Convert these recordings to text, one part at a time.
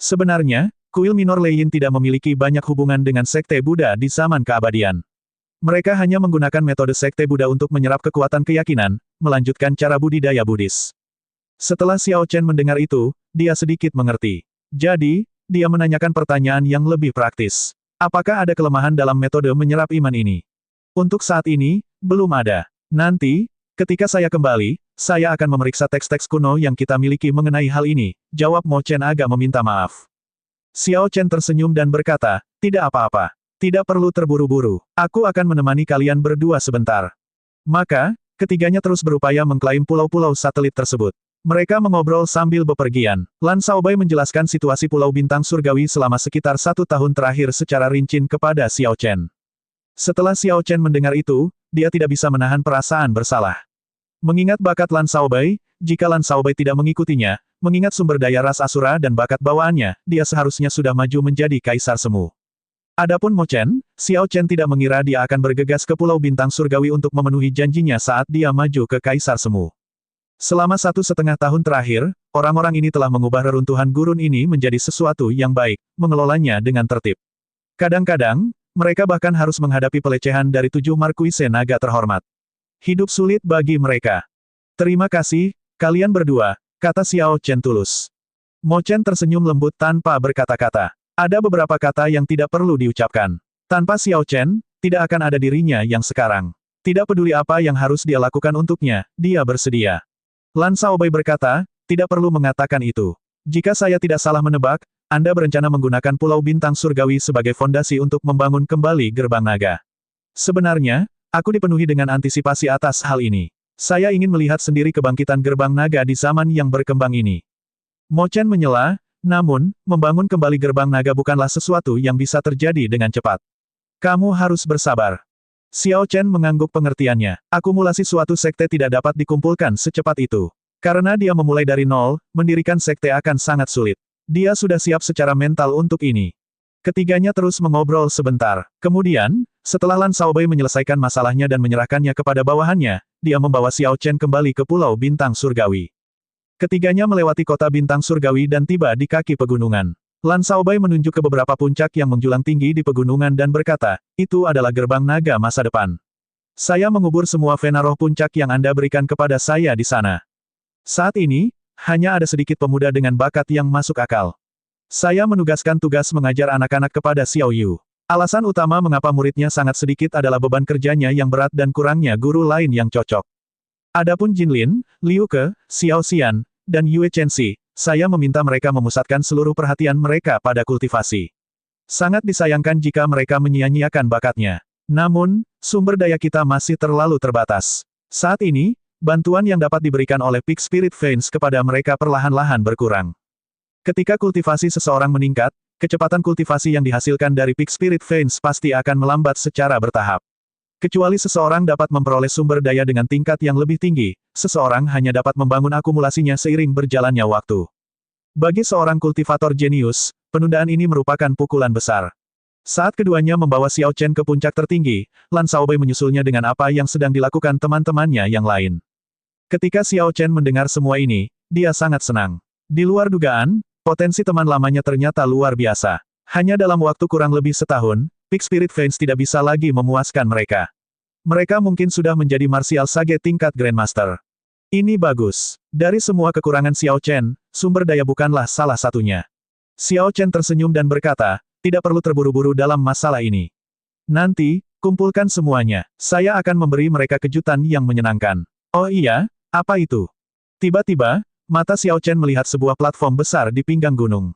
Sebenarnya, kuil minor Lei Yin tidak memiliki banyak hubungan dengan sekte Buddha di zaman keabadian. Mereka hanya menggunakan metode sekte Buddha untuk menyerap kekuatan keyakinan, melanjutkan cara budidaya Buddhis. Setelah Xiao Chen mendengar itu, dia sedikit mengerti. Jadi, dia menanyakan pertanyaan yang lebih praktis. Apakah ada kelemahan dalam metode menyerap iman ini? Untuk saat ini, belum ada. Nanti, ketika saya kembali, saya akan memeriksa teks-teks kuno yang kita miliki mengenai hal ini, jawab Mo Chen agak meminta maaf. Xiao Chen tersenyum dan berkata, tidak apa-apa. Tidak perlu terburu-buru. Aku akan menemani kalian berdua sebentar. Maka, ketiganya terus berupaya mengklaim pulau-pulau satelit tersebut. Mereka mengobrol sambil bepergian. Lan Shaobai menjelaskan situasi Pulau Bintang Surgawi selama sekitar 1 tahun terakhir secara rinci kepada Xiao Chen. Setelah Xiao Chen mendengar itu, dia tidak bisa menahan perasaan bersalah. Mengingat bakat Lan Shaobai, jika Lan Shaobai tidak mengikutinya, mengingat sumber daya ras Asura dan bakat bawaannya, dia seharusnya sudah maju menjadi Kaisar Semu. Adapun Mo Chen, Xiao Chen tidak mengira dia akan bergegas ke Pulau Bintang Surgawi untuk memenuhi janjinya saat dia maju ke Kaisar Semu. Selama 1,5 tahun terakhir, orang-orang ini telah mengubah reruntuhan gurun ini menjadi sesuatu yang baik, mengelolanya dengan tertib. Kadang-kadang, mereka bahkan harus menghadapi pelecehan dari 7 markuise naga terhormat. Hidup sulit bagi mereka. Terima kasih, kalian berdua, kata Xiao Chen tulus. Mo Chen tersenyum lembut tanpa berkata-kata. Ada beberapa kata yang tidak perlu diucapkan. Tanpa Xiao Chen, tidak akan ada dirinya yang sekarang. Tidak peduli apa yang harus dia lakukan untuknya, dia bersedia. Lan Shaobai berkata, tidak perlu mengatakan itu. Jika saya tidak salah menebak, Anda berencana menggunakan Pulau Bintang Surgawi sebagai fondasi untuk membangun kembali gerbang naga. Sebenarnya, aku dipenuhi dengan antisipasi atas hal ini. Saya ingin melihat sendiri kebangkitan gerbang naga di zaman yang berkembang ini. Mo Chen menyela, namun, membangun kembali gerbang naga bukanlah sesuatu yang bisa terjadi dengan cepat. Kamu harus bersabar. Xiao Chen mengangguk pengertiannya. Akumulasi suatu sekte tidak dapat dikumpulkan secepat itu. Karena dia memulai dari nol, mendirikan sekte akan sangat sulit. Dia sudah siap secara mental untuk ini. Ketiganya terus mengobrol sebentar. Kemudian, setelah Lan Shaobai menyelesaikan masalahnya dan menyerahkannya kepada bawahannya, dia membawa Xiao Chen kembali ke Pulau Bintang Surgawi. Ketiganya melewati kota Bintang Surgawi dan tiba di kaki pegunungan. Lan Shaobai menunjuk ke beberapa puncak yang menjulang tinggi di pegunungan dan berkata, itu adalah gerbang naga masa depan. Saya mengubur semua vena roh puncak yang Anda berikan kepada saya di sana. Saat ini, hanya ada sedikit pemuda dengan bakat yang masuk akal. Saya menugaskan tugas mengajar anak-anak kepada Xiao Yu. Alasan utama mengapa muridnya sangat sedikit adalah beban kerjanya yang berat dan kurangnya guru lain yang cocok. Adapun Jin Lin, Liu Ke, Xiao Xian, dan Yue Chenxi, saya meminta mereka memusatkan seluruh perhatian mereka pada kultivasi. Sangat disayangkan jika mereka menyia-nyiakan bakatnya. Namun, sumber daya kita masih terlalu terbatas. Saat ini, bantuan yang dapat diberikan oleh Peak Spirit Veins kepada mereka perlahan-lahan berkurang. Ketika kultivasi seseorang meningkat, kecepatan kultivasi yang dihasilkan dari Peak Spirit Veins pasti akan melambat secara bertahap. Kecuali seseorang dapat memperoleh sumber daya dengan tingkat yang lebih tinggi, seseorang hanya dapat membangun akumulasinya seiring berjalannya waktu. Bagi seorang kultivator jenius, penundaan ini merupakan pukulan besar. Saat keduanya membawa Xiao Chen ke puncak tertinggi, Lan Shaobai menyusulnya dengan apa yang sedang dilakukan teman-temannya yang lain. Ketika Xiao Chen mendengar semua ini, dia sangat senang. Di luar dugaan, potensi teman lamanya ternyata luar biasa. Hanya dalam waktu kurang lebih setahun, Peak Spirit Veins tidak bisa lagi memuaskan mereka. Mereka mungkin sudah menjadi martial sage tingkat Grandmaster. Ini bagus. Dari semua kekurangan Xiao Chen, sumber daya bukanlah salah satunya. Xiao Chen tersenyum dan berkata, tidak perlu terburu-buru dalam masalah ini. Nanti, kumpulkan semuanya. Saya akan memberi mereka kejutan yang menyenangkan. Oh iya, apa itu? Tiba-tiba, mata Xiao Chen melihat sebuah platform besar di pinggang gunung.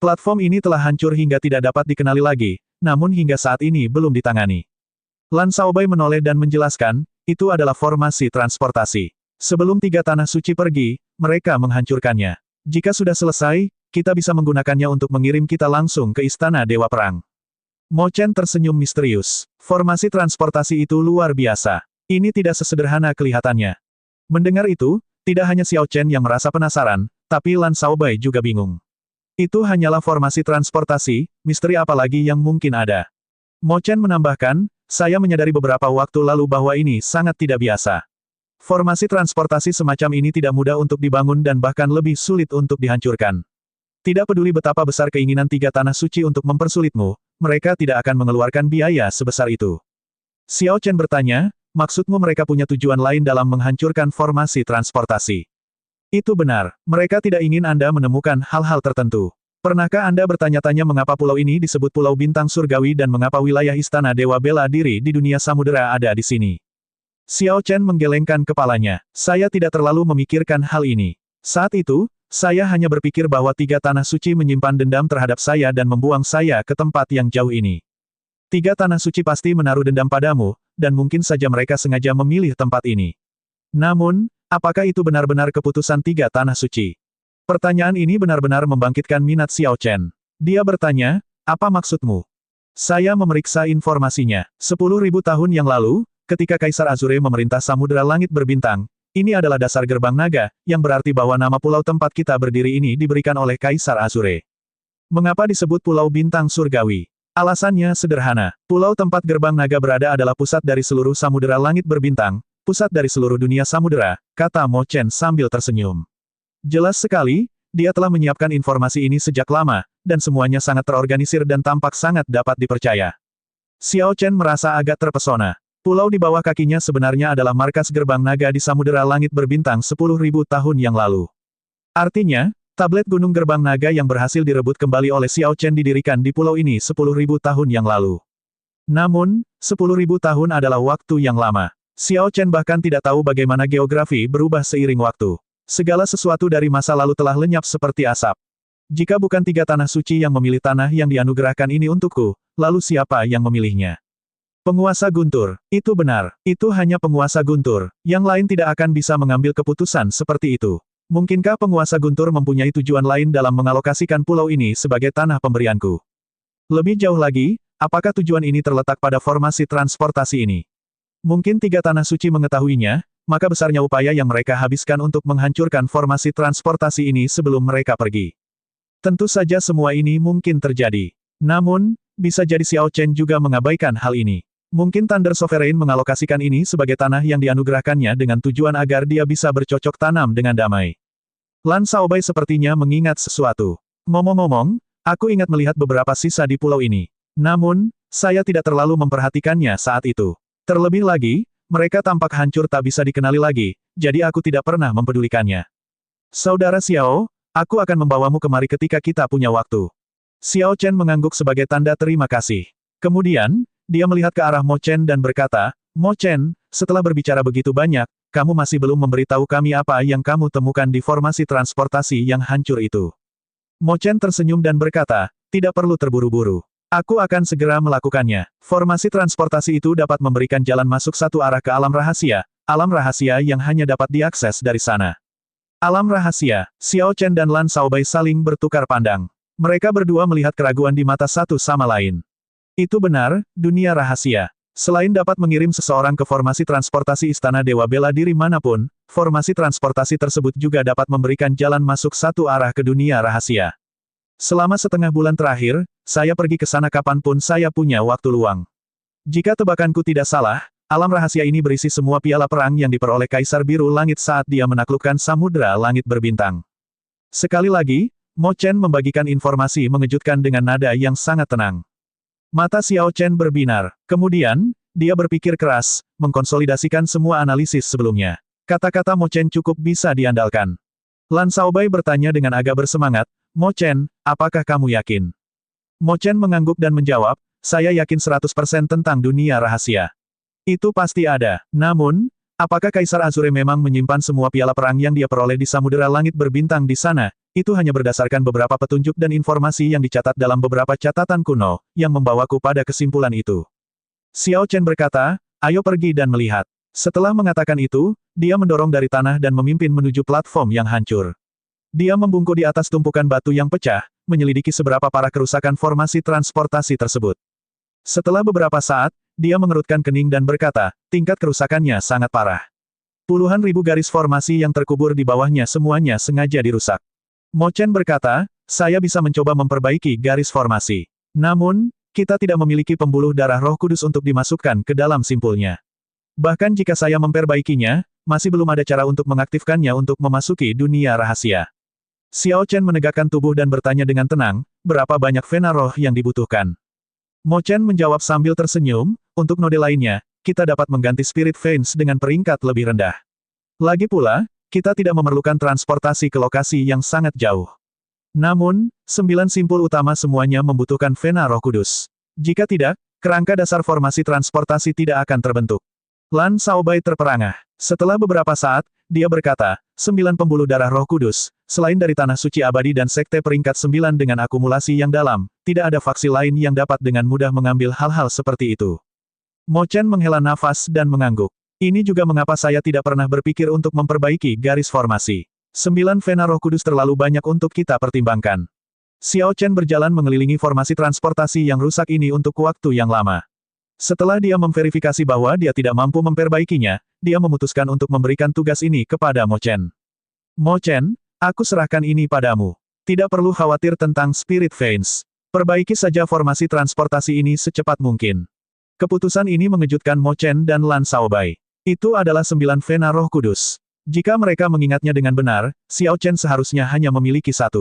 Platform ini telah hancur hingga tidak dapat dikenali lagi, namun hingga saat ini belum ditangani. Lan Shaobai menoleh dan menjelaskan, itu adalah formasi transportasi. Sebelum 3 tanah suci pergi, mereka menghancurkannya. Jika sudah selesai, kita bisa menggunakannya untuk mengirim kita langsung ke Istana Dewa Perang. Mo Chen tersenyum misterius. Formasi transportasi itu luar biasa. Ini tidak sesederhana kelihatannya. Mendengar itu, tidak hanya Xiao Chen yang merasa penasaran, tapi Lan Shaobai juga bingung. Itu hanyalah formasi transportasi, misteri apa lagi yang mungkin ada. Mo Chen menambahkan, saya menyadari beberapa waktu lalu bahwa ini sangat tidak biasa. Formasi transportasi semacam ini tidak mudah untuk dibangun dan bahkan lebih sulit untuk dihancurkan. Tidak peduli betapa besar keinginan tiga tanah suci untuk mempersulitmu, mereka tidak akan mengeluarkan biaya sebesar itu. Xiao Chen bertanya, maksudmu mereka punya tujuan lain dalam menghancurkan formasi transportasi? Itu benar, mereka tidak ingin Anda menemukan hal-hal tertentu. Pernahkah Anda bertanya-tanya mengapa pulau ini disebut Pulau Bintang Surgawi dan mengapa wilayah Istana Dewa Bela Diri di dunia samudera ada di sini? Xiao Chen menggelengkan kepalanya. Saya tidak terlalu memikirkan hal ini. Saat itu, saya hanya berpikir bahwa tiga tanah suci menyimpan dendam terhadap saya dan membuang saya ke tempat yang jauh ini. Tiga tanah suci pasti menaruh dendam padamu, dan mungkin saja mereka sengaja memilih tempat ini. Namun, apakah itu benar-benar keputusan tiga tanah suci? Pertanyaan ini benar-benar membangkitkan minat Xiao Chen. Dia bertanya, apa maksudmu? Saya memeriksa informasinya. 10.000 tahun yang lalu, ketika Kaisar Azure memerintah Samudera Langit Berbintang, ini adalah dasar gerbang naga, yang berarti bahwa nama pulau tempat kita berdiri ini diberikan oleh Kaisar Azure. Mengapa disebut Pulau Bintang Surgawi? Alasannya sederhana. Pulau tempat gerbang naga berada adalah pusat dari seluruh Samudera Langit Berbintang, pusat dari seluruh dunia samudera, kata Mo Chen sambil tersenyum. Jelas sekali, dia telah menyiapkan informasi ini sejak lama, dan semuanya sangat terorganisir dan tampak sangat dapat dipercaya. Xiao Chen merasa agak terpesona. Pulau di bawah kakinya sebenarnya adalah markas gerbang naga di Samudera Langit Berbintang 10.000 tahun yang lalu. Artinya, tablet Gunung Gerbang Naga yang berhasil direbut kembali oleh Xiao Chen didirikan di pulau ini 10.000 tahun yang lalu. Namun, 10.000 tahun adalah waktu yang lama. Xiao Chen bahkan tidak tahu bagaimana geografi berubah seiring waktu. Segala sesuatu dari masa lalu telah lenyap seperti asap. Jika bukan tiga tanah suci yang memilih tanah yang dianugerahkan ini untukku, lalu siapa yang memilihnya? Penguasa Guntur. Itu benar. Itu hanya penguasa Guntur. Yang lain tidak akan bisa mengambil keputusan seperti itu. Mungkinkah penguasa Guntur mempunyai tujuan lain dalam mengalokasikan pulau ini sebagai tanah pemberianku? Lebih jauh lagi, apakah tujuan ini terletak pada formasi transportasi ini? Mungkin tiga tanah suci mengetahuinya, maka besarnya upaya yang mereka habiskan untuk menghancurkan formasi transportasi ini sebelum mereka pergi. Tentu saja semua ini mungkin terjadi. Namun, bisa jadi Xiao Chen juga mengabaikan hal ini. Mungkin Thunder Sovereign mengalokasikan ini sebagai tanah yang dianugerahkannya dengan tujuan agar dia bisa bercocok tanam dengan damai. Lan Shaobai sepertinya mengingat sesuatu. Ngomong-ngomong, aku ingat melihat beberapa sisa di pulau ini. Namun, saya tidak terlalu memperhatikannya saat itu. Terlebih lagi, mereka tampak hancur tak bisa dikenali lagi, jadi aku tidak pernah mempedulikannya. Saudara Xiao, aku akan membawamu kemari ketika kita punya waktu. Xiao Chen mengangguk sebagai tanda terima kasih. Kemudian, dia melihat ke arah Mo Chen dan berkata, Mo Chen, setelah berbicara begitu banyak, kamu masih belum memberitahu kami apa yang kamu temukan di formasi transportasi yang hancur itu. Mo Chen tersenyum dan berkata, tidak perlu terburu-buru. Aku akan segera melakukannya. Formasi transportasi itu dapat memberikan jalan masuk satu arah ke alam rahasia yang hanya dapat diakses dari sana. Alam rahasia, Xiao Chen dan Lan Shaobai saling bertukar pandang. Mereka berdua melihat keraguan di mata satu sama lain. Itu benar, dunia rahasia. Selain dapat mengirim seseorang ke formasi transportasi Istana Dewa Bela Diri manapun, formasi transportasi tersebut juga dapat memberikan jalan masuk satu arah ke dunia rahasia. Selama setengah bulan terakhir, saya pergi ke sana kapanpun saya punya waktu luang. Jika tebakanku tidak salah, alam rahasia ini berisi semua piala perang yang diperoleh Kaisar Biru Langit saat dia menaklukkan Samudra Langit Berbintang. Sekali lagi, Mo Chen membagikan informasi mengejutkan dengan nada yang sangat tenang. Mata Xiao Chen berbinar. Kemudian, dia berpikir keras, mengkonsolidasikan semua analisis sebelumnya. Kata-kata Mo Chen cukup bisa diandalkan. Lan Shaobai bertanya dengan agak bersemangat, Mo Chen, apakah kamu yakin? Mo Chen mengangguk dan menjawab, saya yakin 100% tentang dunia rahasia. Itu pasti ada. Namun, apakah Kaisar Azure memang menyimpan semua piala perang yang dia peroleh di Samudera Langit Berbintang di sana? Itu hanya berdasarkan beberapa petunjuk dan informasi yang dicatat dalam beberapa catatan kuno, yang membawaku pada kesimpulan itu. Xiao Chen berkata, ayo pergi dan melihat. Setelah mengatakan itu, dia mendorong dari tanah dan memimpin menuju platform yang hancur. Dia membungkuk di atas tumpukan batu yang pecah, menyelidiki seberapa parah kerusakan formasi transportasi tersebut. Setelah beberapa saat, dia mengerutkan kening dan berkata, tingkat kerusakannya sangat parah. Puluhan ribu garis formasi yang terkubur di bawahnya semuanya sengaja dirusak. Mo Chen berkata, saya bisa mencoba memperbaiki garis formasi. Namun, kita tidak memiliki pembuluh darah Roh Kudus untuk dimasukkan ke dalam simpulnya. Bahkan jika saya memperbaikinya, masih belum ada cara untuk mengaktifkannya untuk memasuki dunia rahasia. Xiao Chen menegakkan tubuh dan bertanya dengan tenang, berapa banyak vena roh yang dibutuhkan? Mo Chen menjawab sambil tersenyum, untuk node lainnya, kita dapat mengganti Spirit Veins dengan peringkat lebih rendah. Lagi pula, kita tidak memerlukan transportasi ke lokasi yang sangat jauh. Namun, 9 simpul utama semuanya membutuhkan vena roh kudus. Jika tidak, kerangka dasar formasi transportasi tidak akan terbentuk. Lan Xiaobai terperangah. Setelah beberapa saat, dia berkata, 9 pembuluh darah roh kudus, selain dari tanah suci abadi dan sekte peringkat 9 dengan akumulasi yang dalam, tidak ada faksi lain yang dapat dengan mudah mengambil hal-hal seperti itu. Mo Chen menghela nafas dan mengangguk. Ini juga mengapa saya tidak pernah berpikir untuk memperbaiki garis formasi. 9 vena roh kudus terlalu banyak untuk kita pertimbangkan. Xiao Chen berjalan mengelilingi formasi transportasi yang rusak ini untuk waktu yang lama. Setelah dia memverifikasi bahwa dia tidak mampu memperbaikinya, dia memutuskan untuk memberikan tugas ini kepada Mo Chen. Mo Chen, aku serahkan ini padamu. Tidak perlu khawatir tentang Spirit Veins. Perbaiki saja formasi transportasi ini secepat mungkin. Keputusan ini mengejutkan Mo Chen dan Lan Xiaobai. Itu adalah 9 vena roh kudus. Jika mereka mengingatnya dengan benar, Xiao Chen seharusnya hanya memiliki 1.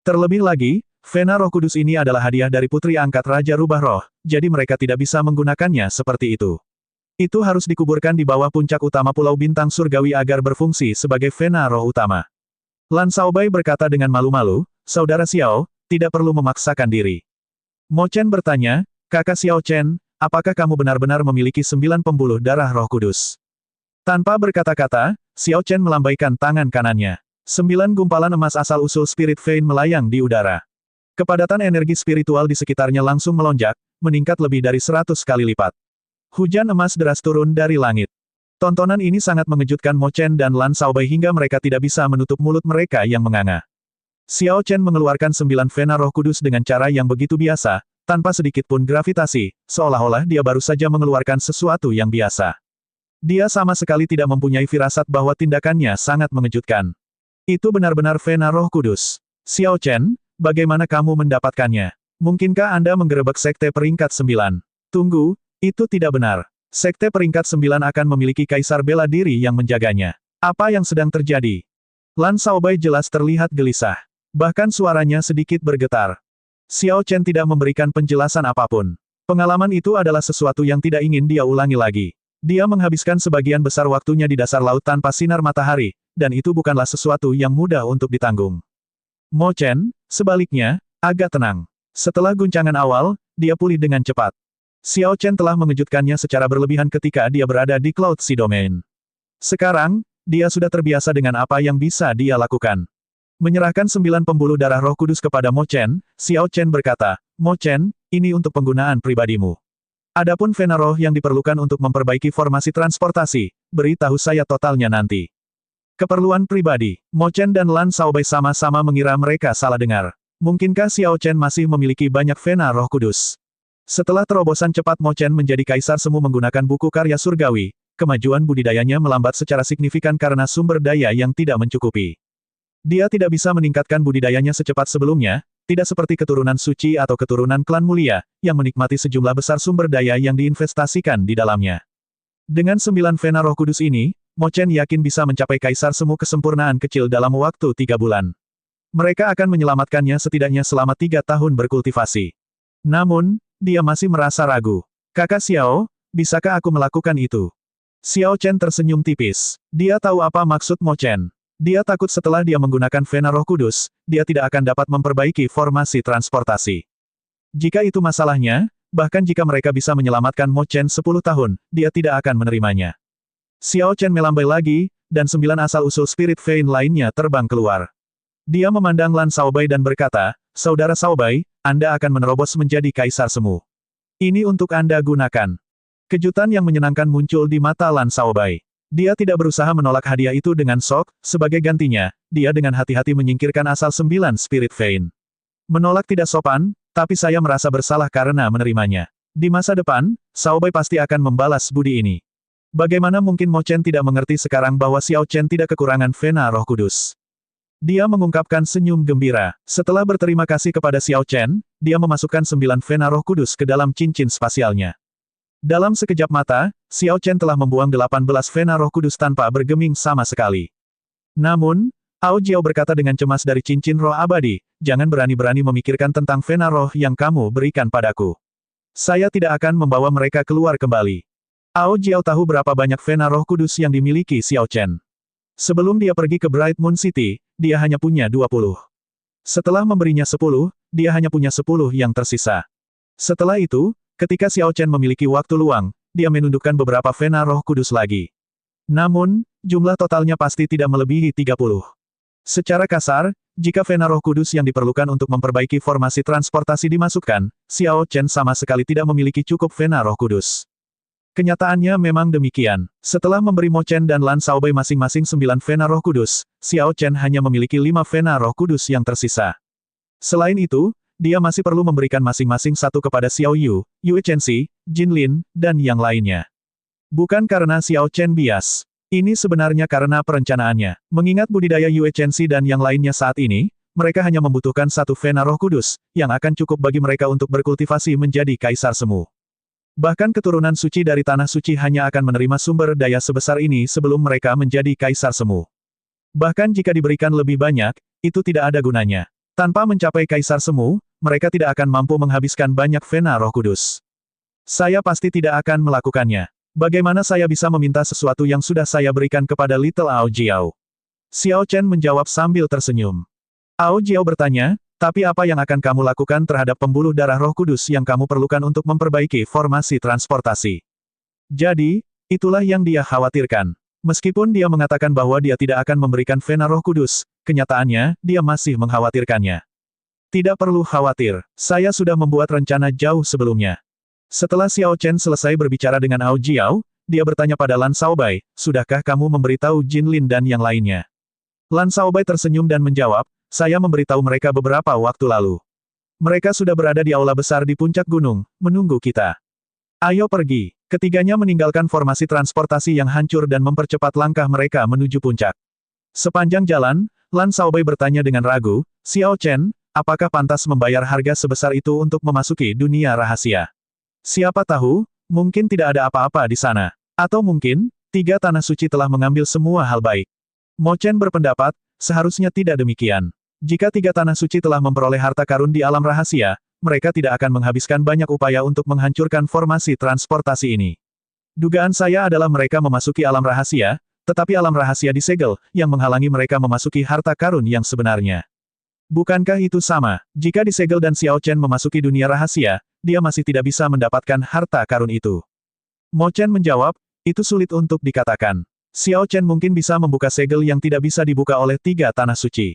Terlebih lagi, vena roh kudus ini adalah hadiah dari putri angkat Raja Rubah Roh, jadi mereka tidak bisa menggunakannya seperti itu. Itu harus dikuburkan di bawah puncak utama Pulau Bintang Surgawi agar berfungsi sebagai vena roh utama. Lan Xiaobai berkata dengan malu-malu, Saudara Xiao, tidak perlu memaksakan diri. Mo Chen bertanya, Kakak Xiao Chen, apakah kamu benar-benar memiliki 9 pembuluh darah roh kudus? Tanpa berkata-kata, Xiao Chen melambaikan tangan kanannya. 9 gumpalan emas asal-usul Spirit Vein melayang di udara. Kepadatan energi spiritual di sekitarnya langsung melonjak, meningkat lebih dari 100 kali lipat. Hujan emas deras turun dari langit. Tontonan ini sangat mengejutkan Mo Chen dan Lan Xiaobai hingga mereka tidak bisa menutup mulut mereka yang menganga. Xiao Chen mengeluarkan 9 vena roh kudus dengan cara yang begitu biasa, tanpa sedikit pun gravitasi, seolah-olah dia baru saja mengeluarkan sesuatu yang biasa. Dia sama sekali tidak mempunyai firasat bahwa tindakannya sangat mengejutkan. Itu benar-benar vena roh kudus. Xiao Chen, bagaimana kamu mendapatkannya? Mungkinkah Anda menggerebek sekte peringkat 9? Tunggu, itu tidak benar. Sekte peringkat 9 akan memiliki kaisar bela diri yang menjaganya. Apa yang sedang terjadi? Lan Xiaobai jelas terlihat gelisah. Bahkan suaranya sedikit bergetar. Xiao Chen tidak memberikan penjelasan apapun. Pengalaman itu adalah sesuatu yang tidak ingin dia ulangi lagi. Dia menghabiskan sebagian besar waktunya di dasar laut tanpa sinar matahari, dan itu bukanlah sesuatu yang mudah untuk ditanggung. Mo Chen, sebaliknya, agak tenang. Setelah guncangan awal, dia pulih dengan cepat. Xiao Chen telah mengejutkannya secara berlebihan ketika dia berada di Cloud Sea Domain. Sekarang, dia sudah terbiasa dengan apa yang bisa dia lakukan. Menyerahkan 9 pembuluh darah roh kudus kepada Mo Chen, Xiao Chen berkata, Mo Chen, ini untuk penggunaan pribadimu. Adapun vena roh yang diperlukan untuk memperbaiki formasi transportasi, beritahu saya totalnya nanti. Keperluan pribadi, Mo Chen dan Lan Xiaobai sama-sama mengira mereka salah dengar. Mungkinkah Xiao Chen masih memiliki banyak vena roh kudus? Setelah terobosan cepat Mo Chen menjadi kaisar semu menggunakan buku karya surgawi, kemajuan budidayanya melambat secara signifikan karena sumber daya yang tidak mencukupi. Dia tidak bisa meningkatkan budidayanya secepat sebelumnya, tidak seperti keturunan suci atau keturunan klan mulia, yang menikmati sejumlah besar sumber daya yang diinvestasikan di dalamnya. Dengan 9 vena roh kudus ini, Mo Chen yakin bisa mencapai kaisar semu kesempurnaan kecil dalam waktu 3 bulan. Mereka akan menyelamatkannya setidaknya selama 3 tahun berkultivasi. Namun, dia masih merasa ragu. Kakak Xiao, bisakah aku melakukan itu? Xiao Chen tersenyum tipis. Dia tahu apa maksud Mo Chen. Dia takut setelah dia menggunakan vena roh kudus, dia tidak akan dapat memperbaiki formasi transportasi. Jika itu masalahnya, bahkan jika mereka bisa menyelamatkan Mo Chen 10 tahun, dia tidak akan menerimanya. Xiao Chen melambai lagi, dan 9 asal-usul Spirit Vein lainnya terbang keluar. Dia memandang Lan Xiaobai dan berkata, Saudara Xiaobai, Anda akan menerobos menjadi kaisar semu. Ini untuk Anda gunakan. Kejutan yang menyenangkan muncul di mata Lan Xiaobai. Dia tidak berusaha menolak hadiah itu dengan sok, sebagai gantinya, dia dengan hati-hati menyingkirkan asal 9 Spirit Vein. Menolak tidak sopan, tapi saya merasa bersalah karena menerimanya. Di masa depan, Xiaobai pasti akan membalas budi ini. Bagaimana mungkin Mo Chen tidak mengerti sekarang bahwa Xiao Chen tidak kekurangan vena roh kudus? Dia mengungkapkan senyum gembira. Setelah berterima kasih kepada Xiao Chen, dia memasukkan 9 vena roh kudus ke dalam cincin spasialnya. Dalam sekejap mata, Xiao Chen telah membuang 18 vena roh kudus tanpa bergeming sama sekali. Namun, Ao Jiao berkata dengan cemas dari cincin roh abadi, jangan berani-berani memikirkan tentang vena roh yang kamu berikan padaku. Saya tidak akan membawa mereka keluar kembali. Ao Jiao tahu berapa banyak vena roh kudus yang dimiliki Xiao Chen. Sebelum dia pergi ke Bright Moon City, dia hanya punya 20. Setelah memberinya 10, dia hanya punya 10 yang tersisa. Setelah itu, ketika Xiao Chen memiliki waktu luang, dia menundukkan beberapa vena roh kudus lagi. Namun, jumlah totalnya pasti tidak melebihi 30. Secara kasar, jika vena roh kudus yang diperlukan untuk memperbaiki formasi transportasi dimasukkan, Xiao Chen sama sekali tidak memiliki cukup vena roh kudus. Kenyataannya memang demikian. Setelah memberi Mo Chen dan Lan Shaobai masing-masing 9 vena roh kudus, Xiao Chen hanya memiliki 5 vena roh kudus yang tersisa. Selain itu, dia masih perlu memberikan masing-masing satu kepada Xiao Yu, Yue Chenxi, Jin Lin, dan yang lainnya. Bukan karena Xiao Chen bias. Ini sebenarnya karena perencanaannya. Mengingat budidaya Yue Chenxi dan yang lainnya saat ini, mereka hanya membutuhkan satu vena roh kudus, yang akan cukup bagi mereka untuk berkultivasi menjadi kaisar semu. Bahkan keturunan suci dari tanah suci hanya akan menerima sumber daya sebesar ini sebelum mereka menjadi kaisar semu. Bahkan jika diberikan lebih banyak, itu tidak ada gunanya. Tanpa mencapai kaisar semu, mereka tidak akan mampu menghabiskan banyak vena roh kudus. Saya pasti tidak akan melakukannya. Bagaimana saya bisa meminta sesuatu yang sudah saya berikan kepada Little Ao Jiao? Xiao Chen menjawab sambil tersenyum. Ao Jiao bertanya, tapi apa yang akan kamu lakukan terhadap pembuluh darah roh kudus yang kamu perlukan untuk memperbaiki formasi transportasi? Jadi, itulah yang dia khawatirkan. Meskipun dia mengatakan bahwa dia tidak akan memberikan vena roh kudus, kenyataannya, dia masih mengkhawatirkannya. Tidak perlu khawatir, saya sudah membuat rencana jauh sebelumnya. Setelah Xiao Chen selesai berbicara dengan Ao Jiao, dia bertanya pada Lan Shaobai, sudahkah kamu memberitahu Jin Lin dan yang lainnya? Lan Shaobai tersenyum dan menjawab, saya memberitahu mereka beberapa waktu lalu. Mereka sudah berada di aula besar di puncak gunung, menunggu kita. Ayo pergi. Ketiganya meninggalkan formasi transportasi yang hancur dan mempercepat langkah mereka menuju puncak. Sepanjang jalan, Lan Shaobai bertanya dengan ragu, Xiao Chen, apakah pantas membayar harga sebesar itu untuk memasuki dunia rahasia? Siapa tahu, mungkin tidak ada apa-apa di sana. Atau mungkin, 3 tanah suci telah mengambil semua hal baik. Mo Chen berpendapat, seharusnya tidak demikian. Jika 3 tanah suci telah memperoleh harta karun di alam rahasia, mereka tidak akan menghabiskan banyak upaya untuk menghancurkan formasi transportasi ini. Dugaan saya adalah mereka memasuki alam rahasia, tetapi alam rahasia disegel, yang menghalangi mereka memasuki harta karun yang sebenarnya. Bukankah itu sama? Jika disegel dan Xiao Chen memasuki dunia rahasia, dia masih tidak bisa mendapatkan harta karun itu. Mo Chen menjawab, itu sulit untuk dikatakan. Xiao Chen mungkin bisa membuka segel yang tidak bisa dibuka oleh 3 tanah suci.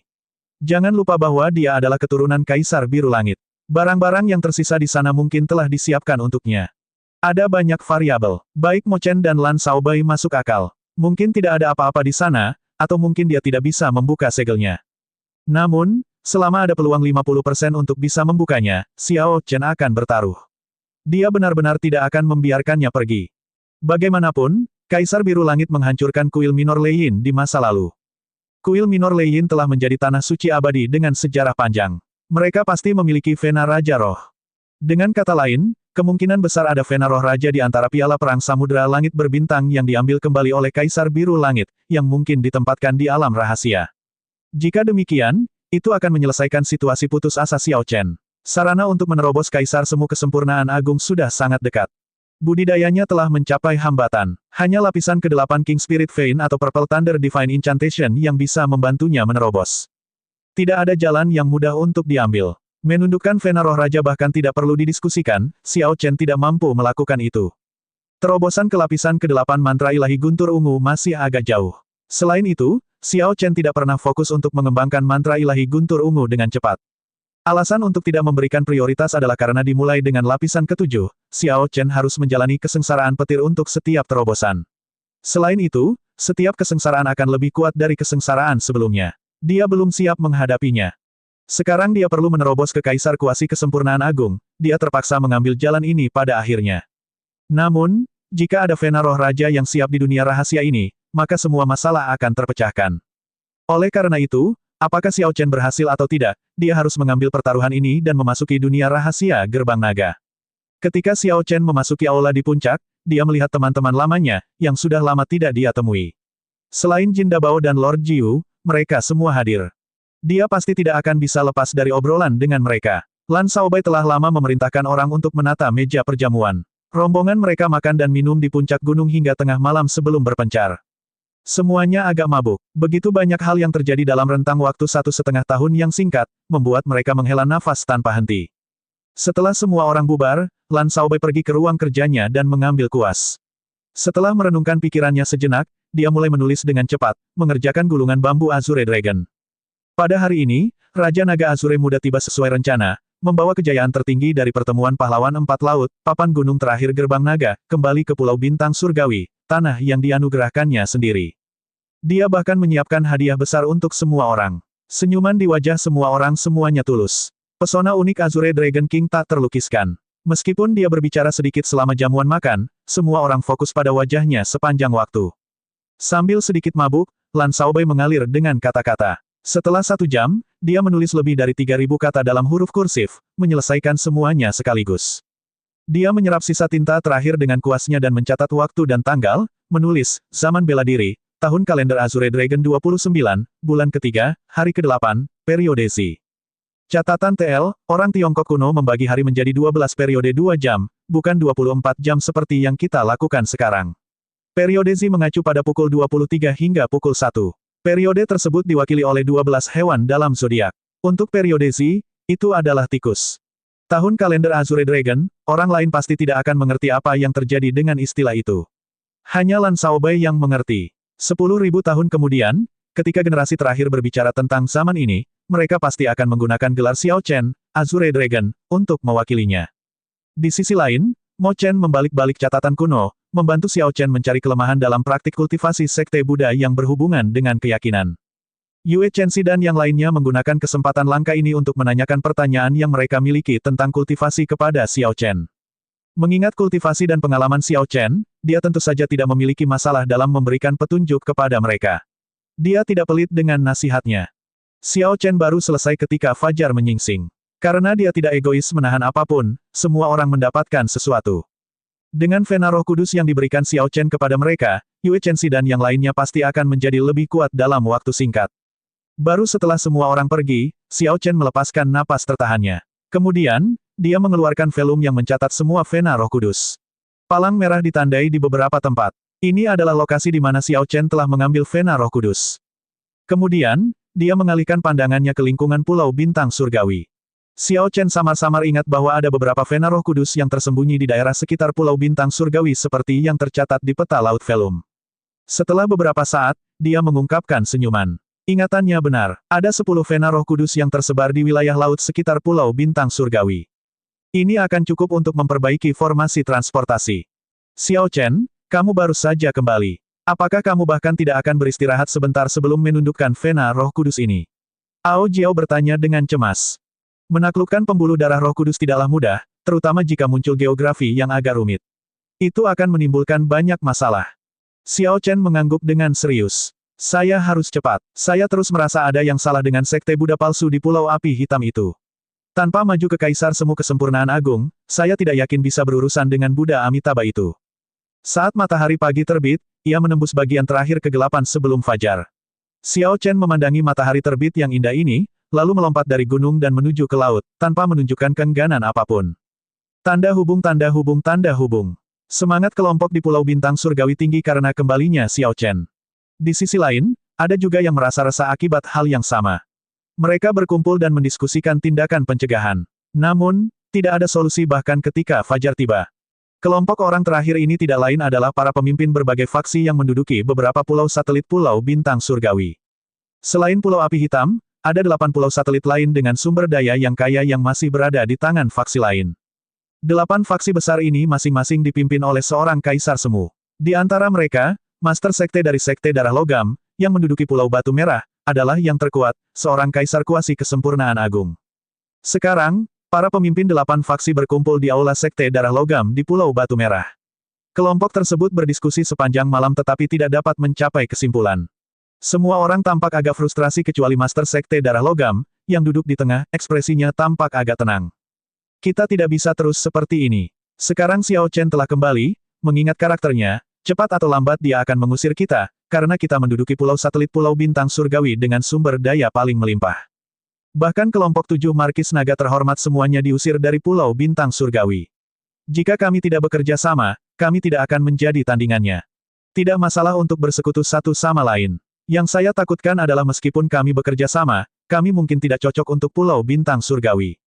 Jangan lupa bahwa dia adalah keturunan Kaisar Biru Langit. Barang-barang yang tersisa di sana mungkin telah disiapkan untuknya. Ada banyak variabel. Baik Mo Chen dan Lan Shaobai masuk akal. Mungkin tidak ada apa-apa di sana, atau mungkin dia tidak bisa membuka segelnya. Namun, selama ada peluang 50% untuk bisa membukanya, Xiao Chen akan bertaruh. Dia benar-benar tidak akan membiarkannya pergi. Bagaimanapun, Kaisar Biru Langit menghancurkan kuil minor Lei Yin di masa lalu. Kuil minor Lei Yin telah menjadi tanah suci abadi dengan sejarah panjang. Mereka pasti memiliki vena Raja Roh. Dengan kata lain, kemungkinan besar ada vena roh raja di antara piala perang samudera langit berbintang yang diambil kembali oleh Kaisar Biru Langit, yang mungkin ditempatkan di alam rahasia. Jika demikian, itu akan menyelesaikan situasi putus asa Xiao Chen. Sarana untuk menerobos Kaisar Semu Kesempurnaan Agung sudah sangat dekat. Budidayanya telah mencapai hambatan. Hanya lapisan ke-8 King Spirit Vein atau Purple Thunder Divine Incantation yang bisa membantunya menerobos. Tidak ada jalan yang mudah untuk diambil. Menundukkan vena roh raja bahkan tidak perlu didiskusikan, Xiao Chen tidak mampu melakukan itu. Terobosan ke lapisan ke-8 mantra ilahi guntur ungu masih agak jauh. Selain itu, Xiao Chen tidak pernah fokus untuk mengembangkan mantra ilahi guntur ungu dengan cepat. Alasan untuk tidak memberikan prioritas adalah karena dimulai dengan lapisan ke-7, Xiao Chen harus menjalani kesengsaraan petir untuk setiap terobosan. Selain itu, setiap kesengsaraan akan lebih kuat dari kesengsaraan sebelumnya. Dia belum siap menghadapinya. Sekarang dia perlu menerobos ke Kaisar Kuasi Kesempurnaan Agung, dia terpaksa mengambil jalan ini pada akhirnya. Namun, jika ada vena roh raja yang siap di dunia rahasia ini, maka semua masalah akan terpecahkan. Oleh karena itu, apakah Xiao Chen berhasil atau tidak, dia harus mengambil pertaruhan ini dan memasuki dunia rahasia Gerbang Naga. Ketika Xiao Chen memasuki aula di puncak, dia melihat teman-teman lamanya, yang sudah lama tidak dia temui. Selain Jin Dabao dan Lord Jiu, mereka semua hadir. Dia pasti tidak akan bisa lepas dari obrolan dengan mereka. Lan Shaobai telah lama memerintahkan orang untuk menata meja perjamuan. Rombongan mereka makan dan minum di puncak gunung hingga tengah malam sebelum berpencar. Semuanya agak mabuk. Begitu banyak hal yang terjadi dalam rentang waktu 1,5 tahun yang singkat, membuat mereka menghela nafas tanpa henti. Setelah semua orang bubar, Lan Shaobai pergi ke ruang kerjanya dan mengambil kuas. Setelah merenungkan pikirannya sejenak, dia mulai menulis dengan cepat, mengerjakan gulungan bambu Azure Dragon. Pada hari ini, Raja Naga Azure muda tiba sesuai rencana, membawa kejayaan tertinggi dari pertemuan pahlawan empat laut, papan gunung terakhir gerbang naga, kembali ke Pulau Bintang Surgawi, tanah yang dianugerahkannya sendiri. Dia bahkan menyiapkan hadiah besar untuk semua orang. Senyuman di wajah semua orang semuanya tulus. Pesona unik Azure Dragon King tak terlukiskan. Meskipun dia berbicara sedikit selama jamuan makan, semua orang fokus pada wajahnya sepanjang waktu. Sambil sedikit mabuk, Lan Shaobai mengalir dengan kata-kata. Setelah 1 jam, dia menulis lebih dari 3.000 kata dalam huruf kursif, menyelesaikan semuanya sekaligus. Dia menyerap sisa tinta terakhir dengan kuasnya dan mencatat waktu dan tanggal, menulis, zaman bela diri, tahun kalender Azure Dragon 29, bulan ketiga, hari ke-8, periode Z. Catatan TL, orang Tiongkok kuno membagi hari menjadi 12 periode 2 jam, bukan 24 jam seperti yang kita lakukan sekarang. Periode Z mengacu pada pukul 23 hingga pukul 1. Periode tersebut diwakili oleh 12 hewan dalam zodiak. Untuk periode Z, itu adalah tikus. Tahun kalender Azure Dragon, orang lain pasti tidak akan mengerti apa yang terjadi dengan istilah itu. Hanya Lan Shaobai yang mengerti. 10.000 tahun kemudian, ketika generasi terakhir berbicara tentang zaman ini, mereka pasti akan menggunakan gelar Xiao Chen, Azure Dragon, untuk mewakilinya. Di sisi lain, Mo Chen membalik-balik catatan kuno, membantu Xiao Chen mencari kelemahan dalam praktik kultivasi sekte Buddha yang berhubungan dengan keyakinan. Yue Chenxi dan yang lainnya menggunakan kesempatan langka ini untuk menanyakan pertanyaan yang mereka miliki tentang kultivasi kepada Xiao Chen. Mengingat kultivasi dan pengalaman Xiao Chen, dia tentu saja tidak memiliki masalah dalam memberikan petunjuk kepada mereka. Dia tidak pelit dengan nasihatnya. Xiao Chen baru selesai ketika fajar menyingsing. Karena dia tidak egois menahan apapun, semua orang mendapatkan sesuatu. Dengan vena roh kudus yang diberikan Xiao Chen kepada mereka, Yue Chenxi dan yang lainnya pasti akan menjadi lebih kuat dalam waktu singkat. Baru setelah semua orang pergi, Xiao Chen melepaskan napas tertahannya. Kemudian, dia mengeluarkan velum yang mencatat semua vena roh kudus. Palang merah ditandai di beberapa tempat. Ini adalah lokasi di mana Xiao Chen telah mengambil vena roh kudus. Kemudian, dia mengalihkan pandangannya ke lingkungan Pulau Bintang Surgawi. Xiao Chen samar-samar ingat bahwa ada beberapa vena roh kudus yang tersembunyi di daerah sekitar Pulau Bintang Surgawi seperti yang tercatat di peta laut velum. Setelah beberapa saat, dia mengungkapkan senyuman. Ingatannya benar, ada 10 vena roh kudus yang tersebar di wilayah laut sekitar Pulau Bintang Surgawi. Ini akan cukup untuk memperbaiki formasi transportasi. Xiao Chen, kamu baru saja kembali. Apakah kamu bahkan tidak akan beristirahat sebentar sebelum menundukkan vena roh kudus ini? Ao Jiao bertanya dengan cemas. Menaklukkan pembuluh darah roh kudus tidaklah mudah, terutama jika muncul geografi yang agak rumit. Itu akan menimbulkan banyak masalah. Xiao Chen mengangguk dengan serius. Saya harus cepat. Saya terus merasa ada yang salah dengan sekte Buddha palsu di Pulau Api Hitam itu. Tanpa maju ke Kaisar Semu Kesempurnaan Agung, saya tidak yakin bisa berurusan dengan Buddha Amitabha itu. Saat matahari pagi terbit, ia menembus bagian terakhir kegelapan sebelum fajar. Xiao Chen memandangi matahari terbit yang indah ini, lalu melompat dari gunung dan menuju ke laut, tanpa menunjukkan keengganan apapun. Tanda hubung, tanda hubung, tanda hubung. Semangat kelompok di Pulau Bintang Surgawi tinggi karena kembalinya Xiao Chen. Di sisi lain, ada juga yang merasa resah akibat hal yang sama. Mereka berkumpul dan mendiskusikan tindakan pencegahan. Namun, tidak ada solusi bahkan ketika fajar tiba. Kelompok orang terakhir ini tidak lain adalah para pemimpin berbagai faksi yang menduduki beberapa pulau satelit Pulau Bintang Surgawi. Selain Pulau Api Hitam, ada 8 pulau satelit lain dengan sumber daya yang kaya yang masih berada di tangan faksi lain. 8 faksi besar ini masing-masing dipimpin oleh seorang kaisar semu. Di antara mereka, Master Sekte dari Sekte Darah Logam, yang menduduki Pulau Batu Merah, adalah yang terkuat, seorang kaisar kuasi kesempurnaan agung. Sekarang, para pemimpin 8 faksi berkumpul di Aula Sekte Darah Logam di Pulau Batu Merah. Kelompok tersebut berdiskusi sepanjang malam tetapi tidak dapat mencapai kesimpulan. Semua orang tampak agak frustrasi kecuali Master Sekte Darah Logam, yang duduk di tengah, ekspresinya tampak agak tenang. Kita tidak bisa terus seperti ini. Sekarang Xiao Chen telah kembali, mengingat karakternya, cepat atau lambat dia akan mengusir kita, karena kita menduduki pulau satelit Pulau Bintang Surgawi dengan sumber daya paling melimpah. Bahkan kelompok 7 Markis Naga terhormat semuanya diusir dari Pulau Bintang Surgawi. Jika kami tidak bekerja sama, kami tidak akan menjadi tandingannya. Tidak masalah untuk bersekutu satu sama lain. Yang saya takutkan adalah meskipun kami bekerja sama, kami mungkin tidak cocok untuk Pulau Bintang Surgawi.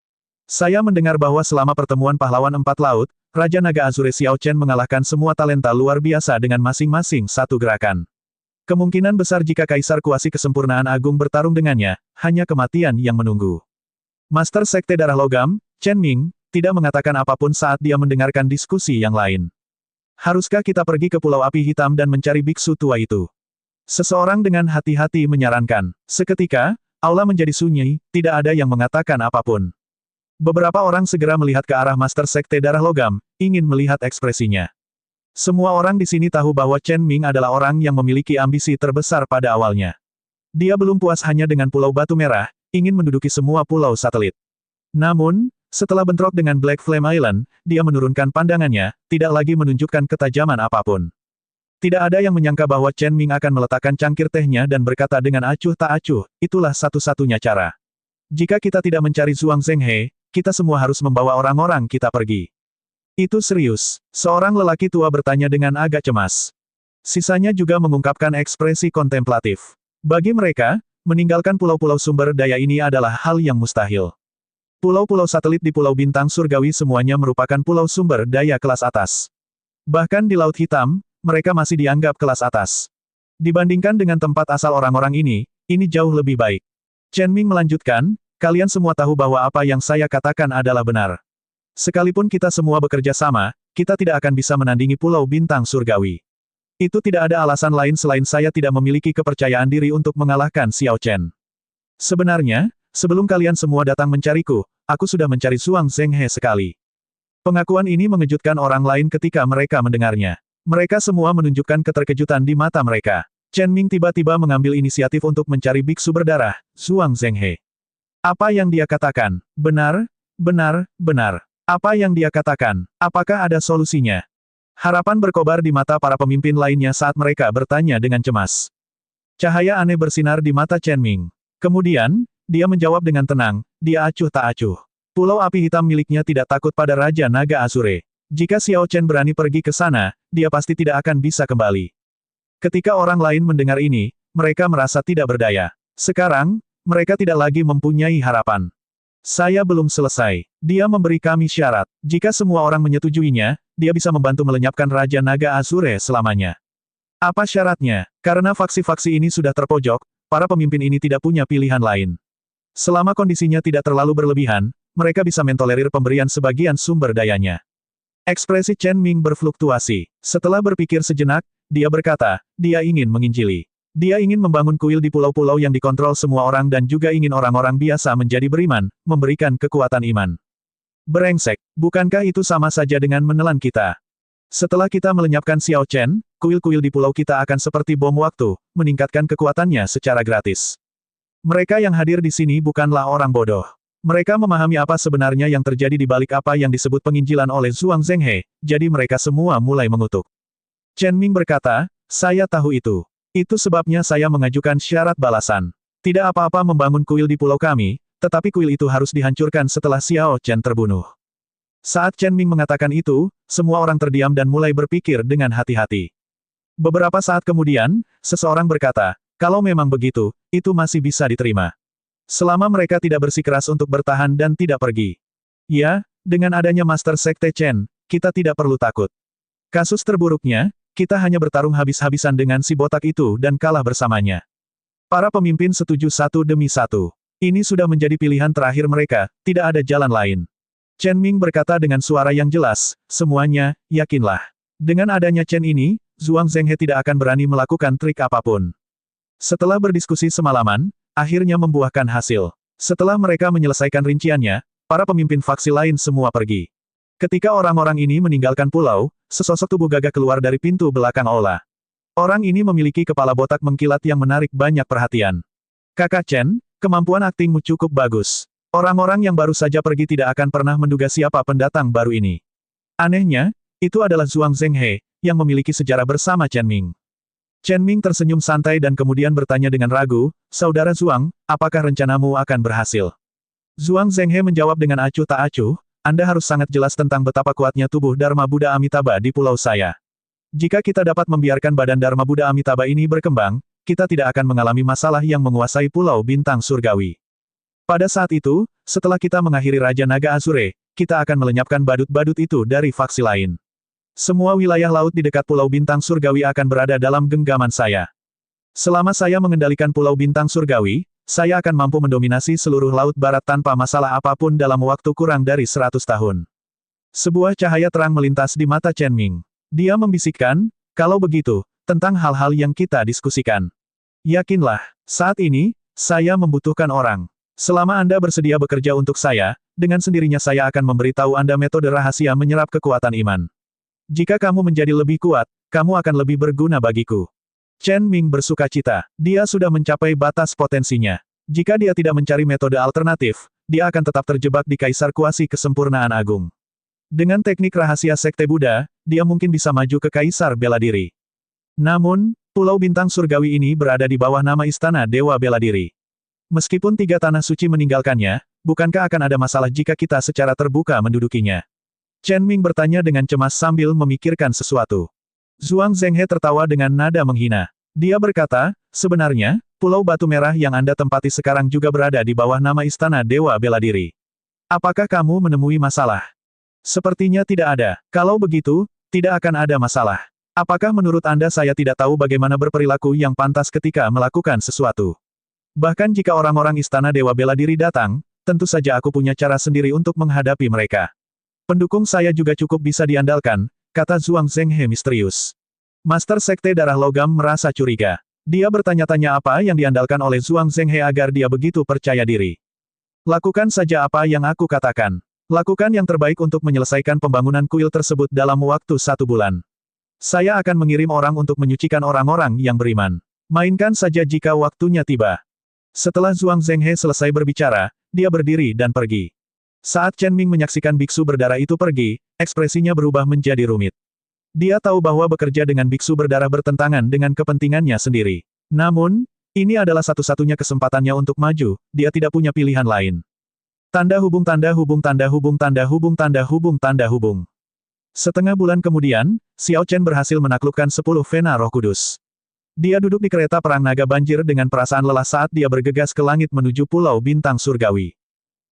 Saya mendengar bahwa selama pertemuan pahlawan empat laut, Raja Naga Azure Xiao Chen mengalahkan semua talenta luar biasa dengan masing-masing satu gerakan. Kemungkinan besar jika Kaisar Kuasi Kesempurnaan Agung bertarung dengannya, hanya kematian yang menunggu. Master Sekte Darah Logam, Chen Ming, tidak mengatakan apapun saat dia mendengarkan diskusi yang lain. Haruskah kita pergi ke Pulau Api Hitam dan mencari biksu tua itu? Seseorang dengan hati-hati menyarankan. Seketika, aula menjadi sunyi, tidak ada yang mengatakan apapun. Beberapa orang segera melihat ke arah Master Sekte Darah Logam, ingin melihat ekspresinya. Semua orang di sini tahu bahwa Chen Ming adalah orang yang memiliki ambisi terbesar pada awalnya. Dia belum puas hanya dengan Pulau Batu Merah, ingin menduduki semua pulau satelit. Namun, setelah bentrok dengan Black Flame Island, dia menurunkan pandangannya, tidak lagi menunjukkan ketajaman apapun. Tidak ada yang menyangka bahwa Chen Ming akan meletakkan cangkir tehnya dan berkata dengan acuh tak acuh, itulah satu-satunya cara. Jika kita tidak mencari Zhuang Zhenghe, kita semua harus membawa orang-orang kita pergi. Itu serius. Seorang lelaki tua bertanya dengan agak cemas. Sisanya juga mengungkapkan ekspresi kontemplatif. Bagi mereka, meninggalkan pulau-pulau sumber daya ini adalah hal yang mustahil. Pulau-pulau satelit di Pulau Bintang Surgawi semuanya merupakan pulau sumber daya kelas atas. Bahkan di Laut Hitam, mereka masih dianggap kelas atas. Dibandingkan dengan tempat asal orang-orang ini jauh lebih baik. Chen Ming melanjutkan, kalian semua tahu bahwa apa yang saya katakan adalah benar. Sekalipun kita semua bekerja sama, kita tidak akan bisa menandingi Pulau Bintang Surgawi. Itu tidak ada alasan lain selain saya tidak memiliki kepercayaan diri untuk mengalahkan Xiao Chen. Sebenarnya, sebelum kalian semua datang mencariku, aku sudah mencari Zhuang Zhenghe sekali. Pengakuan ini mengejutkan orang lain ketika mereka mendengarnya. Mereka semua menunjukkan keterkejutan di mata mereka. Chen Ming tiba-tiba mengambil inisiatif untuk mencari biksu berdarah, Zhuang Zhenghe. Apa yang dia katakan? Benar, benar, benar. Apa yang dia katakan? Apakah ada solusinya? Harapan berkobar di mata para pemimpin lainnya saat mereka bertanya dengan cemas. Cahaya aneh bersinar di mata Chen Ming. Kemudian, dia menjawab dengan tenang, dia acuh tak acuh. Pulau Api Hitam miliknya tidak takut pada Raja Naga Azure. Jika Xiao Chen berani pergi ke sana, dia pasti tidak akan bisa kembali. Ketika orang lain mendengar ini, mereka merasa tidak berdaya. Sekarang, mereka tidak lagi mempunyai harapan. Saya belum selesai. Dia memberi kami syarat. Jika semua orang menyetujuinya, dia bisa membantu melenyapkan Raja Naga Azure selamanya. Apa syaratnya? Karena faksi-faksi ini sudah terpojok, para pemimpin ini tidak punya pilihan lain. Selama kondisinya tidak terlalu berlebihan, mereka bisa mentolerir pemberian sebagian sumber dayanya. Ekspresi Chen Ming berfluktuasi. Setelah berpikir sejenak, dia berkata, dia ingin menginjili. Dia ingin membangun kuil di pulau-pulau yang dikontrol semua orang dan juga ingin orang-orang biasa menjadi beriman, memberikan kekuatan iman. Brengsek, bukankah itu sama saja dengan menelan kita? Setelah kita melenyapkan Xiao Chen, kuil-kuil di pulau kita akan seperti bom waktu, meningkatkan kekuatannya secara gratis. Mereka yang hadir di sini bukanlah orang bodoh. Mereka memahami apa sebenarnya yang terjadi di balik apa yang disebut penginjilan oleh Zhuang Zhenghe, jadi mereka semua mulai mengutuk. Chen Ming berkata, saya tahu itu. Itu sebabnya saya mengajukan syarat balasan. Tidak apa-apa membangun kuil di pulau kami, tetapi kuil itu harus dihancurkan setelah Xiao Chen terbunuh. Saat Chen Ming mengatakan itu, semua orang terdiam dan mulai berpikir dengan hati-hati. Beberapa saat kemudian, seseorang berkata, kalau memang begitu, itu masih bisa diterima. Selama mereka tidak bersikeras untuk bertahan dan tidak pergi. Ya, dengan adanya Master Sekte Chen, kita tidak perlu takut. Kasus terburuknya, kita hanya bertarung habis-habisan dengan si botak itu dan kalah bersamanya. Para pemimpin setuju satu demi satu. Ini sudah menjadi pilihan terakhir mereka, tidak ada jalan lain. Chen Ming berkata dengan suara yang jelas, semuanya, yakinlah. Dengan adanya Chen ini, Zhuang Zhenghe tidak akan berani melakukan trik apapun. Setelah berdiskusi semalaman, akhirnya membuahkan hasil. Setelah mereka menyelesaikan rinciannya, para pemimpin faksi lain semua pergi. Ketika orang-orang ini meninggalkan pulau, sesosok tubuh gagah keluar dari pintu belakang aula. Orang ini memiliki kepala botak mengkilat yang menarik banyak perhatian. Kakak Chen, kemampuan aktingmu cukup bagus. Orang-orang yang baru saja pergi tidak akan pernah menduga siapa pendatang baru ini. Anehnya, itu adalah Zhuang Zhenghe, yang memiliki sejarah bersama Chen Ming. Chen Ming tersenyum santai dan kemudian bertanya dengan ragu, Saudara Zhuang, apakah rencanamu akan berhasil? Zhuang Zhenghe menjawab dengan acuh tak acuh, Anda harus sangat jelas tentang betapa kuatnya tubuh Dharma Buddha Amitabha di pulau saya. Jika kita dapat membiarkan badan Dharma Buddha Amitabha ini berkembang, kita tidak akan mengalami masalah yang menguasai pulau bintang surgawi. Pada saat itu, setelah kita mengakhiri Raja Naga Azure, kita akan melenyapkan badut-badut itu dari faksi lain. Semua wilayah laut di dekat Pulau Bintang Surgawi akan berada dalam genggaman saya. Selama saya mengendalikan Pulau Bintang Surgawi, saya akan mampu mendominasi seluruh Laut Barat tanpa masalah apapun dalam waktu kurang dari 100 tahun. Sebuah cahaya terang melintas di mata Chen Ming. Dia membisikkan, kalau begitu, tentang hal-hal yang kita diskusikan. Yakinlah, saat ini, saya membutuhkan orang. Selama Anda bersedia bekerja untuk saya, dengan sendirinya saya akan memberitahu Anda metode rahasia menyerap kekuatan iman. Jika kamu menjadi lebih kuat, kamu akan lebih berguna bagiku. Chen Ming bersuka cita. Dia sudah mencapai batas potensinya. Jika dia tidak mencari metode alternatif, dia akan tetap terjebak di Kaisar Kuasi Kesempurnaan Agung. Dengan teknik rahasia Sekte Buddha, dia mungkin bisa maju ke Kaisar Bela Diri. Namun, Pulau Bintang Surgawi ini berada di bawah nama Istana Dewa Bela Diri. Meskipun 3 tanah suci meninggalkannya, bukankah akan ada masalah jika kita secara terbuka mendudukinya? Chen Ming bertanya dengan cemas sambil memikirkan sesuatu. Zhuang Zhenghe tertawa dengan nada menghina. Dia berkata, sebenarnya, Pulau Batu Merah yang Anda tempati sekarang juga berada di bawah nama Istana Dewa Bela Diri. Apakah kamu menemui masalah? Sepertinya tidak ada. Kalau begitu, tidak akan ada masalah. Apakah menurut Anda saya tidak tahu bagaimana berperilaku yang pantas ketika melakukan sesuatu? Bahkan jika orang-orang Istana Dewa Bela Diri datang, tentu saja aku punya cara sendiri untuk menghadapi mereka. Pendukung saya juga cukup bisa diandalkan, kata Zhuang Zhenghe misterius. Master Sekte Darah Logam merasa curiga. Dia bertanya-tanya apa yang diandalkan oleh Zhuang Zhenghe agar dia begitu percaya diri. Lakukan saja apa yang aku katakan. Lakukan yang terbaik untuk menyelesaikan pembangunan kuil tersebut dalam waktu 1 bulan. Saya akan mengirim orang untuk menyucikan orang-orang yang beriman. Mainkan saja jika waktunya tiba. Setelah Zhuang Zhenghe selesai berbicara, dia berdiri dan pergi. Saat Chen Ming menyaksikan biksu berdarah itu pergi, ekspresinya berubah menjadi rumit. Dia tahu bahwa bekerja dengan biksu berdarah bertentangan dengan kepentingannya sendiri. Namun, ini adalah satu-satunya kesempatannya untuk maju, dia tidak punya pilihan lain. Tanda hubung tanda hubung tanda hubung tanda hubung tanda hubung tanda hubung. Setengah bulan kemudian, Xiao Chen berhasil menaklukkan 10 Vena Roh Kudus. Dia duduk di kereta perang naga banjir dengan perasaan lelah saat dia bergegas ke langit menuju Pulau Bintang Surgawi.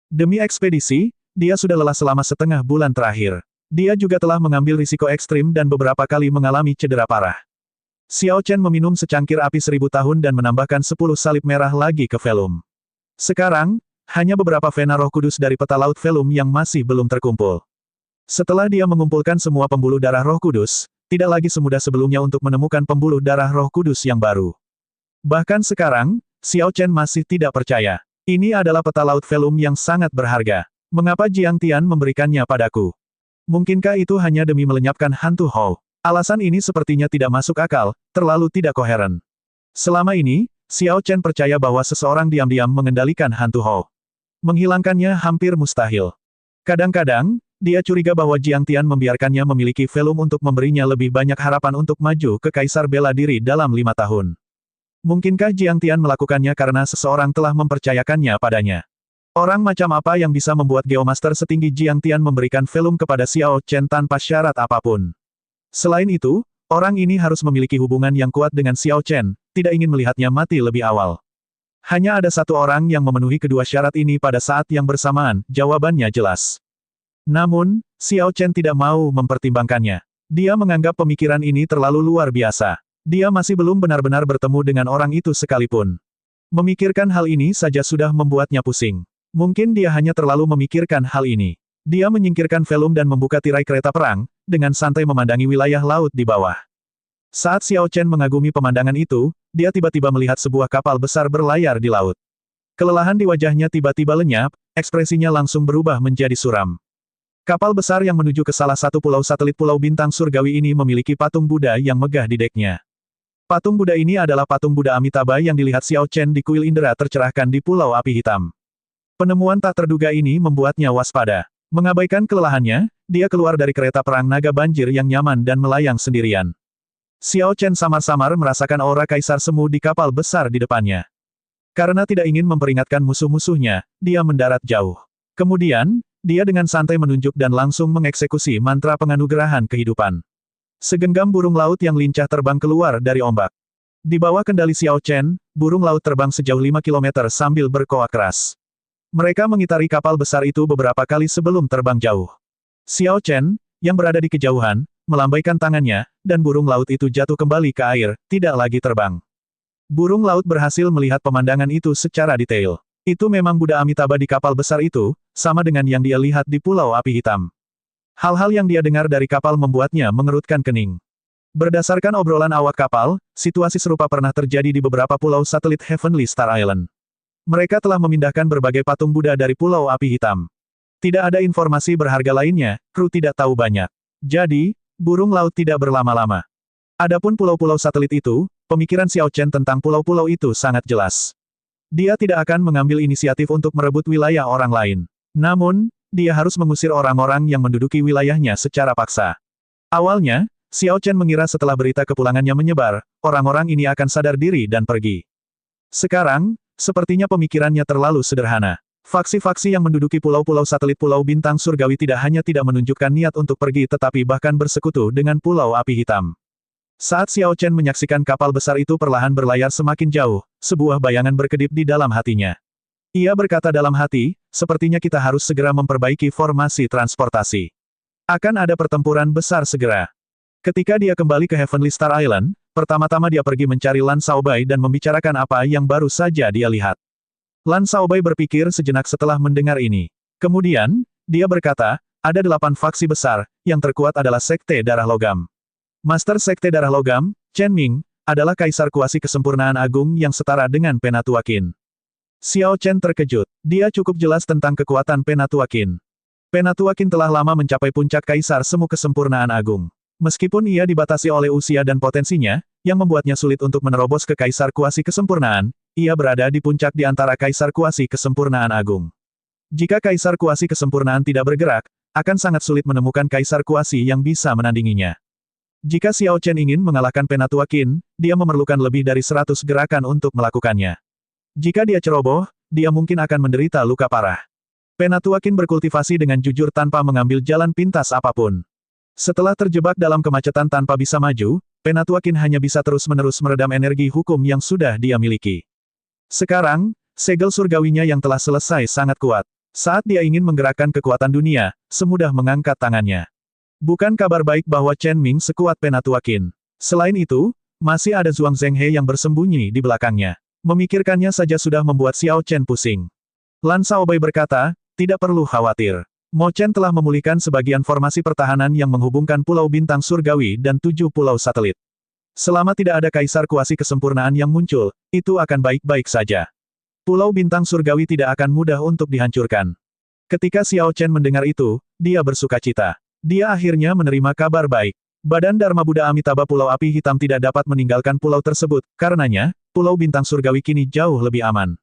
Demi ekspedisi, dia sudah lelah selama setengah bulan terakhir. Dia juga telah mengambil risiko ekstrim dan beberapa kali mengalami cedera parah. Xiao Chen meminum secangkir api 1000 tahun dan menambahkan 10 salib merah lagi ke velum. Sekarang, hanya beberapa Vena Roh Kudus dari peta laut velum yang masih belum terkumpul. Setelah dia mengumpulkan semua pembuluh darah Roh Kudus, tidak lagi semudah sebelumnya untuk menemukan pembuluh darah Roh Kudus yang baru. Bahkan sekarang, Xiao Chen masih tidak percaya. Ini adalah peta laut velum yang sangat berharga. Mengapa Jiang Tian memberikannya padaku? Mungkinkah itu hanya demi melenyapkan hantu Hou? Alasan ini sepertinya tidak masuk akal, terlalu tidak koheren. Selama ini, Xiao Chen percaya bahwa seseorang diam-diam mengendalikan hantu Hou. Menghilangkannya hampir mustahil. Kadang-kadang, dia curiga bahwa Jiang Tian membiarkannya memiliki velum untuk memberinya lebih banyak harapan untuk maju ke Kaisar Bela Diri dalam 5 tahun. Mungkinkah Jiang Tian melakukannya karena seseorang telah mempercayakannya padanya? Orang macam apa yang bisa membuat Geomaster setinggi Jiang Tian memberikan velum kepada Xiao Chen tanpa syarat apapun? Selain itu, orang ini harus memiliki hubungan yang kuat dengan Xiao Chen, tidak ingin melihatnya mati lebih awal. Hanya ada satu orang yang memenuhi kedua syarat ini pada saat yang bersamaan, jawabannya jelas. Namun, Xiao Chen tidak mau mempertimbangkannya. Dia menganggap pemikiran ini terlalu luar biasa. Dia masih belum benar-benar bertemu dengan orang itu sekalipun. Memikirkan hal ini saja sudah membuatnya pusing. Mungkin dia hanya terlalu memikirkan hal ini. Dia menyingkirkan velum dan membuka tirai kereta perang, dengan santai memandangi wilayah laut di bawah. Saat Xiao Chen mengagumi pemandangan itu, dia tiba-tiba melihat sebuah kapal besar berlayar di laut. Kelelahan di wajahnya tiba-tiba lenyap, ekspresinya langsung berubah menjadi suram. Kapal besar yang menuju ke salah satu pulau satelit Pulau Bintang Surgawi ini memiliki patung Buddha yang megah di deknya. Patung Buddha ini adalah patung Buddha Amitabha yang dilihat Xiao Chen di kuil indera tercerahkan di Pulau Api Hitam. Penemuan tak terduga ini membuatnya waspada. Mengabaikan kelelahannya, dia keluar dari kereta perang naga banjir yang nyaman dan melayang sendirian. Xiao Chen samar-samar merasakan aura kaisar semu di kapal besar di depannya. Karena tidak ingin memperingatkan musuh-musuhnya, dia mendarat jauh. Kemudian, dia dengan santai menunjuk dan langsung mengeksekusi mantra penganugerahan kehidupan. Segenggam burung laut yang lincah terbang keluar dari ombak. Di bawah kendali Xiao Chen, burung laut terbang sejauh 5 km sambil berkoak keras. Mereka mengitari kapal besar itu beberapa kali sebelum terbang jauh. Xiao Chen, yang berada di kejauhan, melambaikan tangannya, dan burung laut itu jatuh kembali ke air, tidak lagi terbang. Burung laut berhasil melihat pemandangan itu secara detail. Itu memang Buddha Amitabha di kapal besar itu, sama dengan yang dia lihat di Pulau Api Hitam. Hal-hal yang dia dengar dari kapal membuatnya mengerutkan kening. Berdasarkan obrolan awak kapal, situasi serupa pernah terjadi di beberapa pulau satelit Heavenly Star Island. Mereka telah memindahkan berbagai patung Buddha dari Pulau Api Hitam. Tidak ada informasi berharga lainnya, kru tidak tahu banyak. Jadi, burung laut tidak berlama-lama. Adapun pulau-pulau satelit itu, pemikiran Xiao Chen tentang pulau-pulau itu sangat jelas. Dia tidak akan mengambil inisiatif untuk merebut wilayah orang lain. Namun, dia harus mengusir orang-orang yang menduduki wilayahnya secara paksa. Awalnya, Xiao Chen mengira setelah berita kepulangannya menyebar, orang-orang ini akan sadar diri dan pergi. Sekarang, sepertinya pemikirannya terlalu sederhana. Faksi-faksi yang menduduki pulau-pulau satelit Pulau Bintang Surgawi tidak hanya tidak menunjukkan niat untuk pergi tetapi bahkan bersekutu dengan Pulau Api Hitam. Saat Xiao Chen menyaksikan kapal besar itu perlahan berlayar semakin jauh, sebuah bayangan berkedip di dalam hatinya. Ia berkata dalam hati, sepertinya kita harus segera memperbaiki formasi transportasi. Akan ada pertempuran besar segera. Ketika dia kembali ke Heavenly Star Island, pertama-tama dia pergi mencari Lan Shaobai dan membicarakan apa yang baru saja dia lihat. Lan Shaobai berpikir sejenak setelah mendengar ini. Kemudian, dia berkata, ada 8 faksi besar, yang terkuat adalah Sekte Darah Logam. Master Sekte Darah Logam, Chen Ming, adalah kaisar kuasi kesempurnaan agung yang setara dengan Penatua Qin. Xiao Chen terkejut. Dia cukup jelas tentang kekuatan Penatua Qin. Penatua Qin telah lama mencapai puncak kaisar semu kesempurnaan agung. Meskipun ia dibatasi oleh usia dan potensinya, yang membuatnya sulit untuk menerobos ke kaisar kuasi kesempurnaan, ia berada di puncak di antara kaisar kuasi kesempurnaan agung. Jika kaisar kuasi kesempurnaan tidak bergerak, akan sangat sulit menemukan kaisar kuasi yang bisa menandinginya. Jika Xiao Chen ingin mengalahkan Penatua Qin, dia memerlukan lebih dari 100 gerakan untuk melakukannya. Jika dia ceroboh, dia mungkin akan menderita luka parah. Penatua Qin berkultivasi dengan jujur tanpa mengambil jalan pintas apapun. Setelah terjebak dalam kemacetan tanpa bisa maju, Penatua Qin hanya bisa terus-menerus meredam energi hukum yang sudah dia miliki. Sekarang, segel surgawinya yang telah selesai sangat kuat. Saat dia ingin menggerakkan kekuatan dunia, semudah mengangkat tangannya. Bukan kabar baik bahwa Chen Ming sekuat Penatua Qin. Selain itu, masih ada Zhuang Zhenghe yang bersembunyi di belakangnya. Memikirkannya saja sudah membuat Xiao Chen pusing. Lan Shaobai berkata, tidak perlu khawatir. Mo Chen telah memulihkan sebagian formasi pertahanan yang menghubungkan Pulau Bintang Surgawi dan 7 pulau satelit. Selama tidak ada kaisar kuasi kesempurnaan yang muncul, itu akan baik-baik saja. Pulau Bintang Surgawi tidak akan mudah untuk dihancurkan. Ketika Xiao Chen mendengar itu, dia bersukacita. Dia akhirnya menerima kabar baik. Badan Dharma Buddha Amitabha Pulau Api Hitam tidak dapat meninggalkan pulau tersebut, karenanya, Pulau Bintang Surgawi kini jauh lebih aman.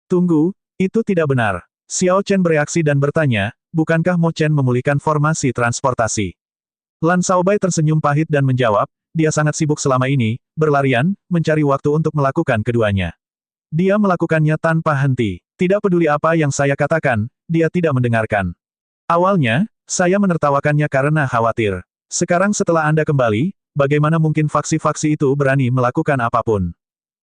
Tunggu, itu tidak benar. Xiao Chen bereaksi dan bertanya, bukankah Mo Chen memulihkan formasi transportasi? Lan Shaobai tersenyum pahit dan menjawab, dia sangat sibuk selama ini, berlarian, mencari waktu untuk melakukan keduanya. Dia melakukannya tanpa henti. Tidak peduli apa yang saya katakan, dia tidak mendengarkan. Awalnya, saya menertawakannya karena khawatir. Sekarang setelah Anda kembali, bagaimana mungkin faksi-faksi itu berani melakukan apapun?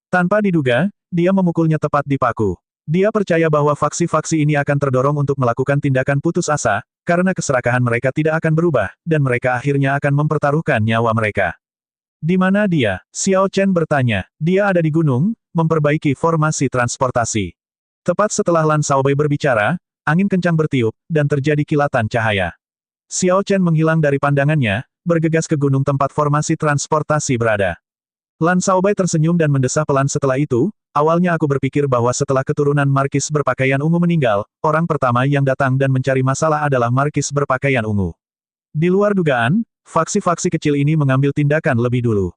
Tanpa diduga, dia memukulnya tepat di paku. Dia percaya bahwa faksi-faksi ini akan terdorong untuk melakukan tindakan putus asa, karena keserakahan mereka tidak akan berubah, dan mereka akhirnya akan mempertaruhkan nyawa mereka. Di mana dia? Xiao Chen bertanya. Dia ada di gunung, memperbaiki formasi transportasi. Tepat setelah Lan Shaobai berbicara, angin kencang bertiup, dan terjadi kilatan cahaya. Xiao Chen menghilang dari pandangannya, bergegas ke gunung tempat formasi transportasi berada. Lan Shaobai tersenyum dan mendesah pelan setelah itu, awalnya aku berpikir bahwa setelah keturunan Markis berpakaian ungu meninggal, orang pertama yang datang dan mencari masalah adalah Markis berpakaian ungu. Di luar dugaan, faksi-faksi kecil ini mengambil tindakan lebih dulu.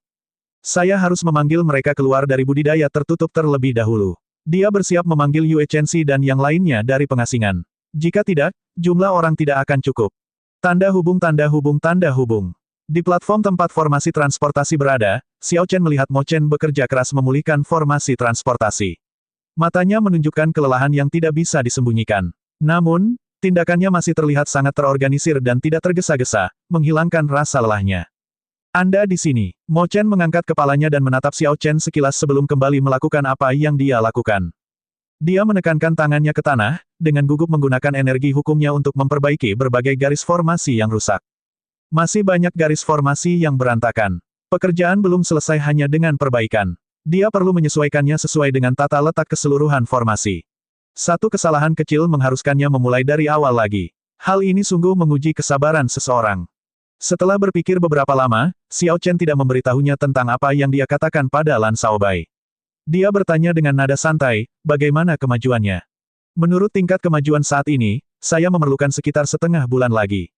Saya harus memanggil mereka keluar dari budidaya tertutup terlebih dahulu. Dia bersiap memanggil Yue Chenxi dan yang lainnya dari pengasingan. Jika tidak, jumlah orang tidak akan cukup. Tanda hubung tanda hubung tanda hubung. Di platform tempat formasi transportasi berada, Xiao Chen melihat Mo Chen bekerja keras memulihkan formasi transportasi. Matanya menunjukkan kelelahan yang tidak bisa disembunyikan. Namun, tindakannya masih terlihat sangat terorganisir dan tidak tergesa-gesa, menghilangkan rasa lelahnya. Anda di sini. Mo Chen mengangkat kepalanya dan menatap Xiao Chen sekilas sebelum kembali melakukan apa yang dia lakukan. Dia menekankan tangannya ke tanah, dengan gugup menggunakan energi hukumnya untuk memperbaiki berbagai garis formasi yang rusak. Masih banyak garis formasi yang berantakan. Pekerjaan belum selesai hanya dengan perbaikan. Dia perlu menyesuaikannya sesuai dengan tata letak keseluruhan formasi. Satu kesalahan kecil mengharuskannya memulai dari awal lagi. Hal ini sungguh menguji kesabaran seseorang. Setelah berpikir beberapa lama, Xiao Chen tidak memberitahunya tentang apa yang dia katakan pada Lan Shaobai. Dia bertanya dengan nada santai, bagaimana kemajuannya? Menurut tingkat kemajuan saat ini, saya memerlukan sekitar setengah bulan lagi.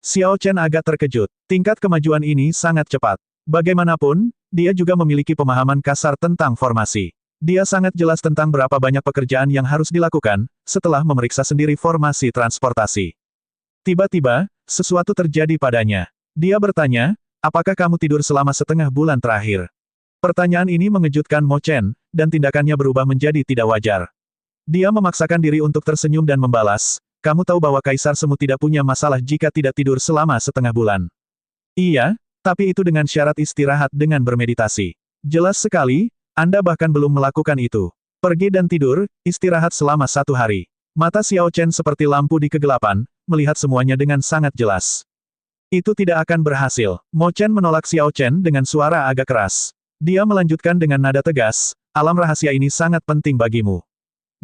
Xiao Chen agak terkejut. Tingkat kemajuan ini sangat cepat. Bagaimanapun, dia juga memiliki pemahaman kasar tentang formasi. Dia sangat jelas tentang berapa banyak pekerjaan yang harus dilakukan, setelah memeriksa sendiri formasi transportasi. Tiba-tiba, sesuatu terjadi padanya. Dia bertanya, apakah kamu tidur selama setengah bulan terakhir? Pertanyaan ini mengejutkan Mo Chen, dan tindakannya berubah menjadi tidak wajar. Dia memaksakan diri untuk tersenyum dan membalas, kamu tahu bahwa Kaisar Semu tidak punya masalah jika tidak tidur selama setengah bulan. Iya, tapi itu dengan syarat istirahat dengan bermeditasi. Jelas sekali, Anda bahkan belum melakukan itu. Pergi dan tidur, istirahat selama 1 hari. Mata Xiao Chen seperti lampu di kegelapan, melihat semuanya dengan sangat jelas. Itu tidak akan berhasil. Mo Chen menolak Xiao Chen dengan suara agak keras. Dia melanjutkan dengan nada tegas, alam rahasia ini sangat penting bagimu.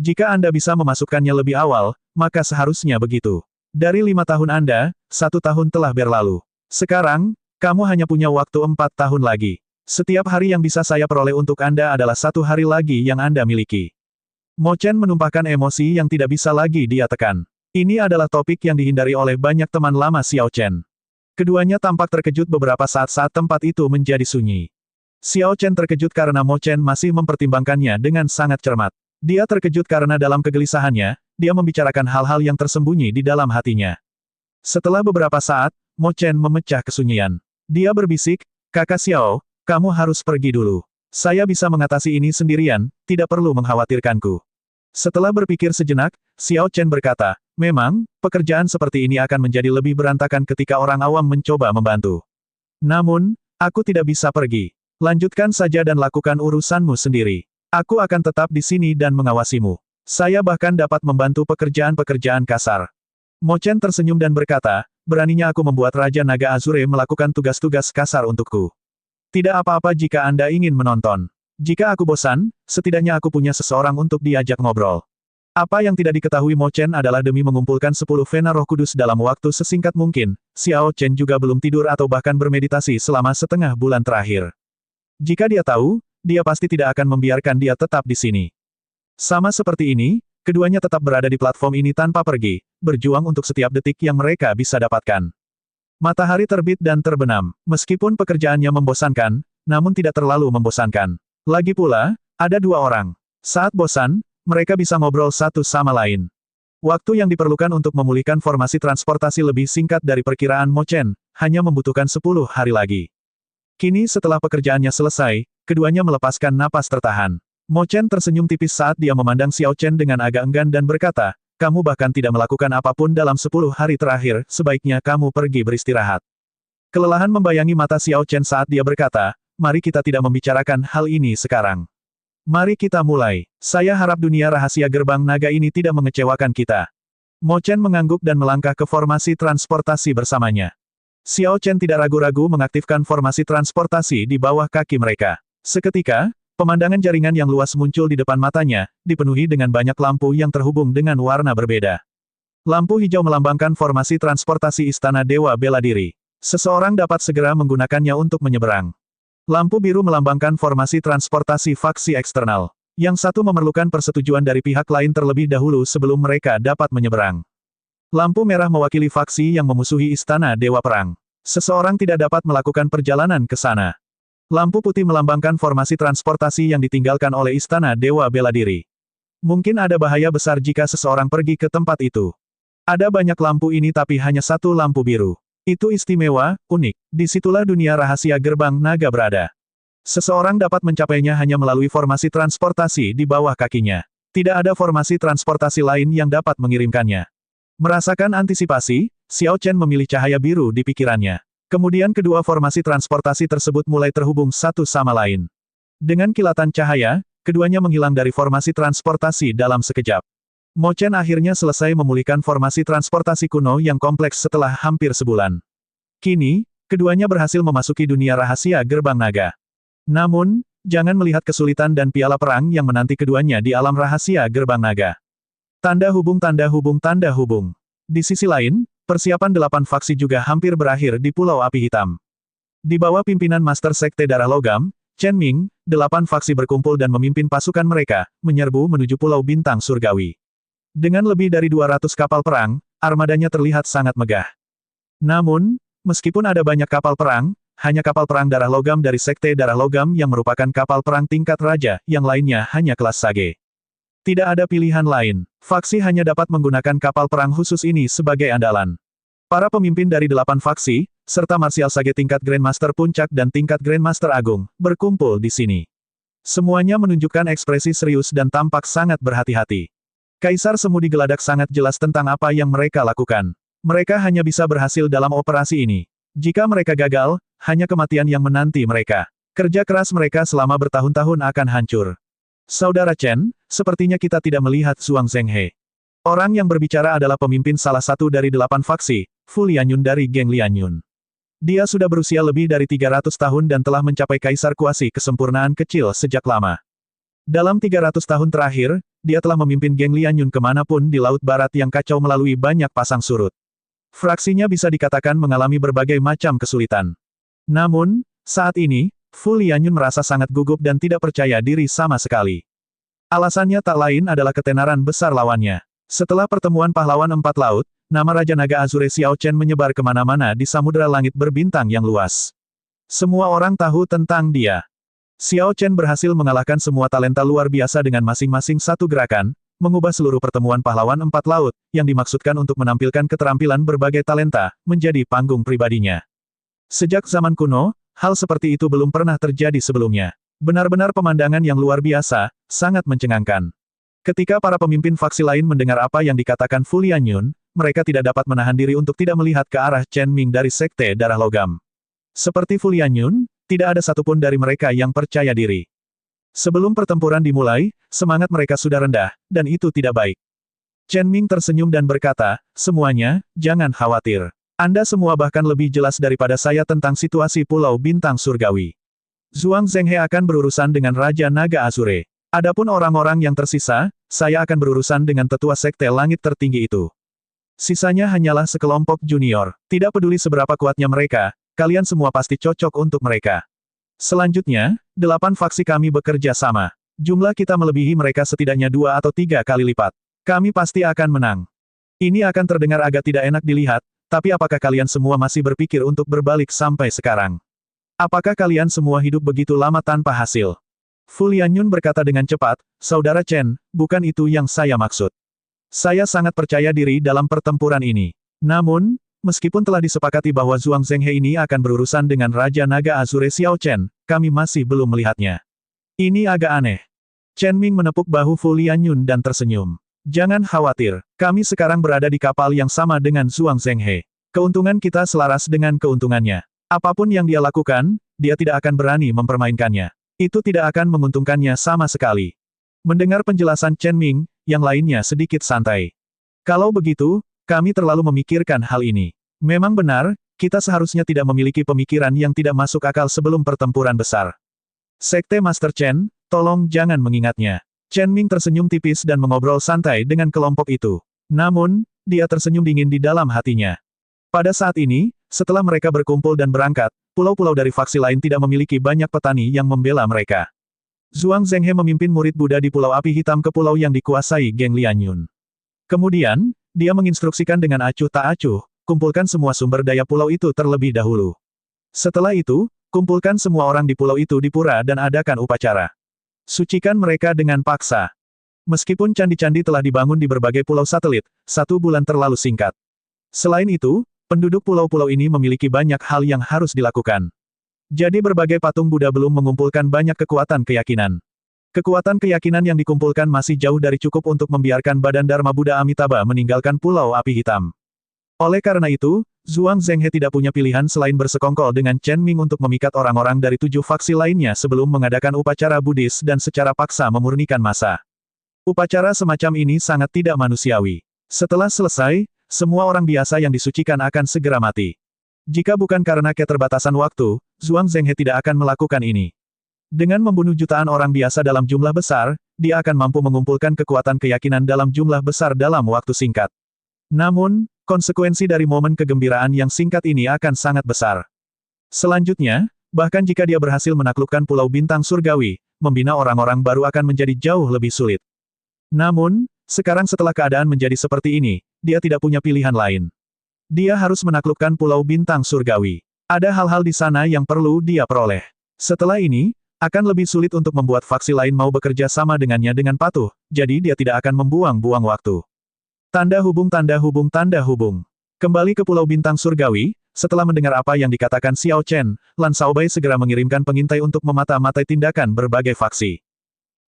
Jika Anda bisa memasukkannya lebih awal, maka seharusnya begitu. Dari 5 tahun Anda, 1 tahun telah berlalu. Sekarang, kamu hanya punya waktu 4 tahun lagi. Setiap hari yang bisa saya peroleh untuk Anda adalah 1 hari lagi yang Anda miliki. Mo Chen menumpahkan emosi yang tidak bisa lagi dia tekan. Ini adalah topik yang dihindari oleh banyak teman lama Xiao Chen. Keduanya tampak terkejut beberapa saat tempat itu menjadi sunyi. Xiao Chen terkejut karena Mo Chen masih mempertimbangkannya dengan sangat cermat. Dia terkejut karena dalam kegelisahannya, dia membicarakan hal-hal yang tersembunyi di dalam hatinya. Setelah beberapa saat, Mo Chen memecah kesunyian. Dia berbisik, Kakak Xiao, kamu harus pergi dulu. Saya bisa mengatasi ini sendirian, tidak perlu mengkhawatirkanku. Setelah berpikir sejenak, Xiao Chen berkata, memang, pekerjaan seperti ini akan menjadi lebih berantakan ketika orang awam mencoba membantu. Namun, aku tidak bisa pergi. Lanjutkan saja dan lakukan urusanmu sendiri. Aku akan tetap di sini dan mengawasimu. Saya bahkan dapat membantu pekerjaan-pekerjaan kasar. Mo Chen tersenyum dan berkata, beraninya aku membuat Raja Naga Azure melakukan tugas-tugas kasar untukku. Tidak apa-apa jika Anda ingin menonton. Jika aku bosan, setidaknya aku punya seseorang untuk diajak ngobrol. Apa yang tidak diketahui Mo Chen adalah demi mengumpulkan 10 Vena Roh Kudus dalam waktu sesingkat mungkin, Xiao Chen juga belum tidur atau bahkan bermeditasi selama setengah bulan terakhir. Jika dia tahu, dia pasti tidak akan membiarkan dia tetap di sini. Sama seperti ini, keduanya tetap berada di platform ini tanpa pergi, berjuang untuk setiap detik yang mereka bisa dapatkan. Matahari terbit dan terbenam, meskipun pekerjaannya membosankan, namun tidak terlalu membosankan. Lagi pula, ada 2 orang. Saat bosan, mereka bisa ngobrol satu sama lain. Waktu yang diperlukan untuk memulihkan formasi transportasi lebih singkat dari perkiraan Mo Chen, hanya membutuhkan 10 hari lagi. Kini setelah pekerjaannya selesai, keduanya melepaskan napas tertahan. Mo Chen tersenyum tipis saat dia memandang Xiao Chen dengan agak enggan dan berkata, kamu bahkan tidak melakukan apapun dalam 10 hari terakhir, sebaiknya kamu pergi beristirahat. Kelelahan membayangi mata Xiao Chen saat dia berkata, mari kita tidak membicarakan hal ini sekarang. Mari kita mulai. Saya harap dunia rahasia gerbang naga ini tidak mengecewakan kita. Mo Chen mengangguk dan melangkah ke formasi transportasi bersamanya. Xiao Chen tidak ragu-ragu mengaktifkan formasi transportasi di bawah kaki mereka. Seketika, pemandangan jaringan yang luas muncul di depan matanya, dipenuhi dengan banyak lampu yang terhubung dengan warna berbeda. Lampu hijau melambangkan formasi transportasi Istana Dewa Bela Diri. Seseorang dapat segera menggunakannya untuk menyeberang. Lampu biru melambangkan formasi transportasi faksi eksternal. Yang satu memerlukan persetujuan dari pihak lain terlebih dahulu sebelum mereka dapat menyeberang. Lampu merah mewakili faksi yang memusuhi Istana Dewa Perang. Seseorang tidak dapat melakukan perjalanan ke sana. Lampu putih melambangkan formasi transportasi yang ditinggalkan oleh Istana Dewa Bela Diri. Mungkin ada bahaya besar jika seseorang pergi ke tempat itu. Ada banyak lampu ini tapi hanya satu lampu biru. Itu istimewa, unik. Disitulah dunia rahasia gerbang naga berada. Seseorang dapat mencapainya hanya melalui formasi transportasi di bawah kakinya. Tidak ada formasi transportasi lain yang dapat mengirimkannya. Merasakan antisipasi, Xiao Chen memilih cahaya biru di pikirannya. Kemudian kedua formasi transportasi tersebut mulai terhubung satu sama lain. Dengan kilatan cahaya, keduanya menghilang dari formasi transportasi dalam sekejap. Mo Chen akhirnya selesai memulihkan formasi transportasi kuno yang kompleks setelah hampir sebulan. Kini, keduanya berhasil memasuki dunia rahasia gerbang naga. Namun, jangan melihat kesulitan dan piala perang yang menanti keduanya di alam rahasia gerbang naga. Tanda hubung tanda hubung tanda hubung. Di sisi lain, persiapan 8 faksi juga hampir berakhir di Pulau Api Hitam. Di bawah pimpinan Master Sekte Darah Logam, Chen Ming, 8 faksi berkumpul dan memimpin pasukan mereka, menyerbu menuju Pulau Bintang Surgawi. Dengan lebih dari 200 kapal perang, armadanya terlihat sangat megah. Namun, meskipun ada banyak kapal perang, hanya kapal perang Darah Logam dari Sekte Darah Logam yang merupakan kapal perang tingkat raja, yang lainnya hanya kelas Sage. Tidak ada pilihan lain. Faksi hanya dapat menggunakan kapal perang khusus ini sebagai andalan. Para pemimpin dari 8 faksi, serta marsial sage tingkat Grandmaster Puncak dan tingkat Grandmaster Agung, berkumpul di sini. Semuanya menunjukkan ekspresi serius dan tampak sangat berhati-hati. Kaisar Semu digeladak sangat jelas tentang apa yang mereka lakukan. Mereka hanya bisa berhasil dalam operasi ini. Jika mereka gagal, hanya kematian yang menanti mereka. Kerja keras mereka selama bertahun-tahun akan hancur. Saudara Chen, sepertinya kita tidak melihat Zhuang Zhenghe. Orang yang berbicara adalah pemimpin salah satu dari 8 faksi, Fu Lianyun dari geng Lianyun. Dia sudah berusia lebih dari 300 tahun dan telah mencapai kaisar kuasi kesempurnaan kecil sejak lama. Dalam 300 tahun terakhir, dia telah memimpin geng Lianyun kemanapun di Laut Barat yang kacau melalui banyak pasang surut. Fraksinya bisa dikatakan mengalami berbagai macam kesulitan. Namun, saat ini, Fu Lianyun merasa sangat gugup dan tidak percaya diri sama sekali. Alasannya tak lain adalah ketenaran besar lawannya. Setelah pertemuan pahlawan 4 laut, nama Raja Naga Azure Xiao Chen menyebar kemana-mana di samudera langit berbintang yang luas. Semua orang tahu tentang dia. Xiao Chen berhasil mengalahkan semua talenta luar biasa dengan masing-masing satu gerakan, mengubah seluruh pertemuan pahlawan 4 laut, yang dimaksudkan untuk menampilkan keterampilan berbagai talenta, menjadi panggung pribadinya. Sejak zaman kuno, hal seperti itu belum pernah terjadi sebelumnya. Benar-benar pemandangan yang luar biasa, sangat mencengangkan. Ketika para pemimpin faksi lain mendengar apa yang dikatakan Fu Lianyun, mereka tidak dapat menahan diri untuk tidak melihat ke arah Chen Ming dari Sekte Darah Logam. Seperti Fu Lianyun, tidak ada satupun dari mereka yang percaya diri. Sebelum pertempuran dimulai, semangat mereka sudah rendah, dan itu tidak baik. Chen Ming tersenyum dan berkata, semuanya, jangan khawatir. Anda semua bahkan lebih jelas daripada saya tentang situasi Pulau Bintang Surgawi. Zhuang Zhenghe akan berurusan dengan Raja Naga Azure. Adapun orang-orang yang tersisa, saya akan berurusan dengan tetua sekte langit tertinggi itu. Sisanya hanyalah sekelompok junior. Tidak peduli seberapa kuatnya mereka, kalian semua pasti cocok untuk mereka. Selanjutnya, 8 faksi kami bekerja sama. Jumlah kita melebihi mereka setidaknya 2 atau 3 kali lipat. Kami pasti akan menang. Ini akan terdengar agak tidak enak dilihat, tapi apakah kalian semua masih berpikir untuk berbalik sampai sekarang? Apakah kalian semua hidup begitu lama tanpa hasil? Fu Lianyun berkata dengan cepat, Saudara Chen, bukan itu yang saya maksud. Saya sangat percaya diri dalam pertempuran ini. Namun, meskipun telah disepakati bahwa Zhuang Zhenghe ini akan berurusan dengan Raja Naga Azure Xiao Chen, kami masih belum melihatnya. Ini agak aneh. Chen Ming menepuk bahu Fu Lianyun dan tersenyum. Jangan khawatir, kami sekarang berada di kapal yang sama dengan Zhuang Zhenghe. Keuntungan kita selaras dengan keuntungannya. Apapun yang dia lakukan, dia tidak akan berani mempermainkannya. Itu tidak akan menguntungkannya sama sekali. Mendengar penjelasan Chen Ming, yang lainnya sedikit santai. Kalau begitu, kami terlalu memikirkan hal ini. Memang benar, kita seharusnya tidak memiliki pemikiran yang tidak masuk akal sebelum pertempuran besar. Sekte Master Chen, tolong jangan mengingatnya. Chen Ming tersenyum tipis dan mengobrol santai dengan kelompok itu. Namun, dia tersenyum dingin di dalam hatinya. Pada saat ini, setelah mereka berkumpul dan berangkat, pulau-pulau dari faksi lain tidak memiliki banyak petani yang membela mereka. Zhuang Zhenghe memimpin murid Buddha di Pulau Api Hitam ke pulau yang dikuasai geng Lianyun. Kemudian, dia menginstruksikan dengan acuh tak acuh, kumpulkan semua sumber daya pulau itu terlebih dahulu. Setelah itu, kumpulkan semua orang di pulau itu di pura dan adakan upacara. Sucikan mereka dengan paksa. Meskipun candi-candi telah dibangun di berbagai pulau satelit, 1 bulan terlalu singkat. Selain itu, Penduduk pulau-pulau ini memiliki banyak hal yang harus dilakukan. Jadi berbagai patung Buddha belum mengumpulkan banyak kekuatan keyakinan. Kekuatan keyakinan yang dikumpulkan masih jauh dari cukup untuk membiarkan badan Dharma Buddha Amitabha meninggalkan Pulau Api Hitam. Oleh karena itu, Zhuang Zhenghe tidak punya pilihan selain bersekongkol dengan Chen Ming untuk memikat orang-orang dari 7 faksi lainnya sebelum mengadakan upacara Buddhis dan secara paksa memurnikan massa. Upacara semacam ini sangat tidak manusiawi. Setelah selesai, semua orang biasa yang disucikan akan segera mati. Jika bukan karena keterbatasan waktu, Zhuang Zhenghe tidak akan melakukan ini. Dengan membunuh jutaan orang biasa dalam jumlah besar, dia akan mampu mengumpulkan kekuatan keyakinan dalam jumlah besar dalam waktu singkat. Namun, konsekuensi dari momen kegembiraan yang singkat ini akan sangat besar. Selanjutnya, bahkan jika dia berhasil menaklukkan Pulau Bintang Surgawi, membina orang-orang baru akan menjadi jauh lebih sulit. Namun, sekarang setelah keadaan menjadi seperti ini, dia tidak punya pilihan lain. Dia harus menaklukkan Pulau Bintang Surgawi. Ada hal-hal di sana yang perlu dia peroleh. Setelah ini, akan lebih sulit untuk membuat faksi lain mau bekerja sama dengannya dengan patuh, jadi dia tidak akan membuang-buang waktu. Tanda hubung tanda hubung tanda hubung. Kembali ke Pulau Bintang Surgawi, setelah mendengar apa yang dikatakan Xiao Chen, Lan Shaobai segera mengirimkan pengintai untuk memata-matai tindakan berbagai faksi.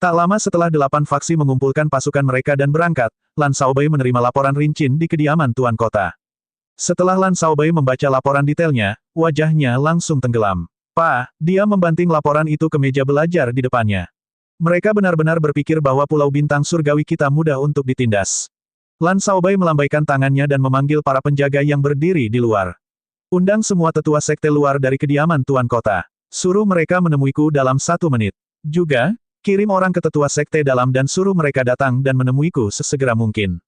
Tak lama setelah 8 faksi mengumpulkan pasukan mereka dan berangkat, Lan Shaobai menerima laporan rincin di kediaman Tuan Kota. Setelah Lan Shaobai membaca laporan detailnya, wajahnya langsung tenggelam. Pak, dia membanting laporan itu ke meja belajar di depannya. Mereka benar-benar berpikir bahwa Pulau Bintang Surgawi kita mudah untuk ditindas. Lan Shaobai melambaikan tangannya dan memanggil para penjaga yang berdiri di luar. Undang semua tetua sekte luar dari kediaman Tuan Kota. Suruh mereka menemuiku dalam 1 menit. Juga, kirim orang ke tetua sekte dalam dan suruh mereka datang dan menemuiku sesegera mungkin.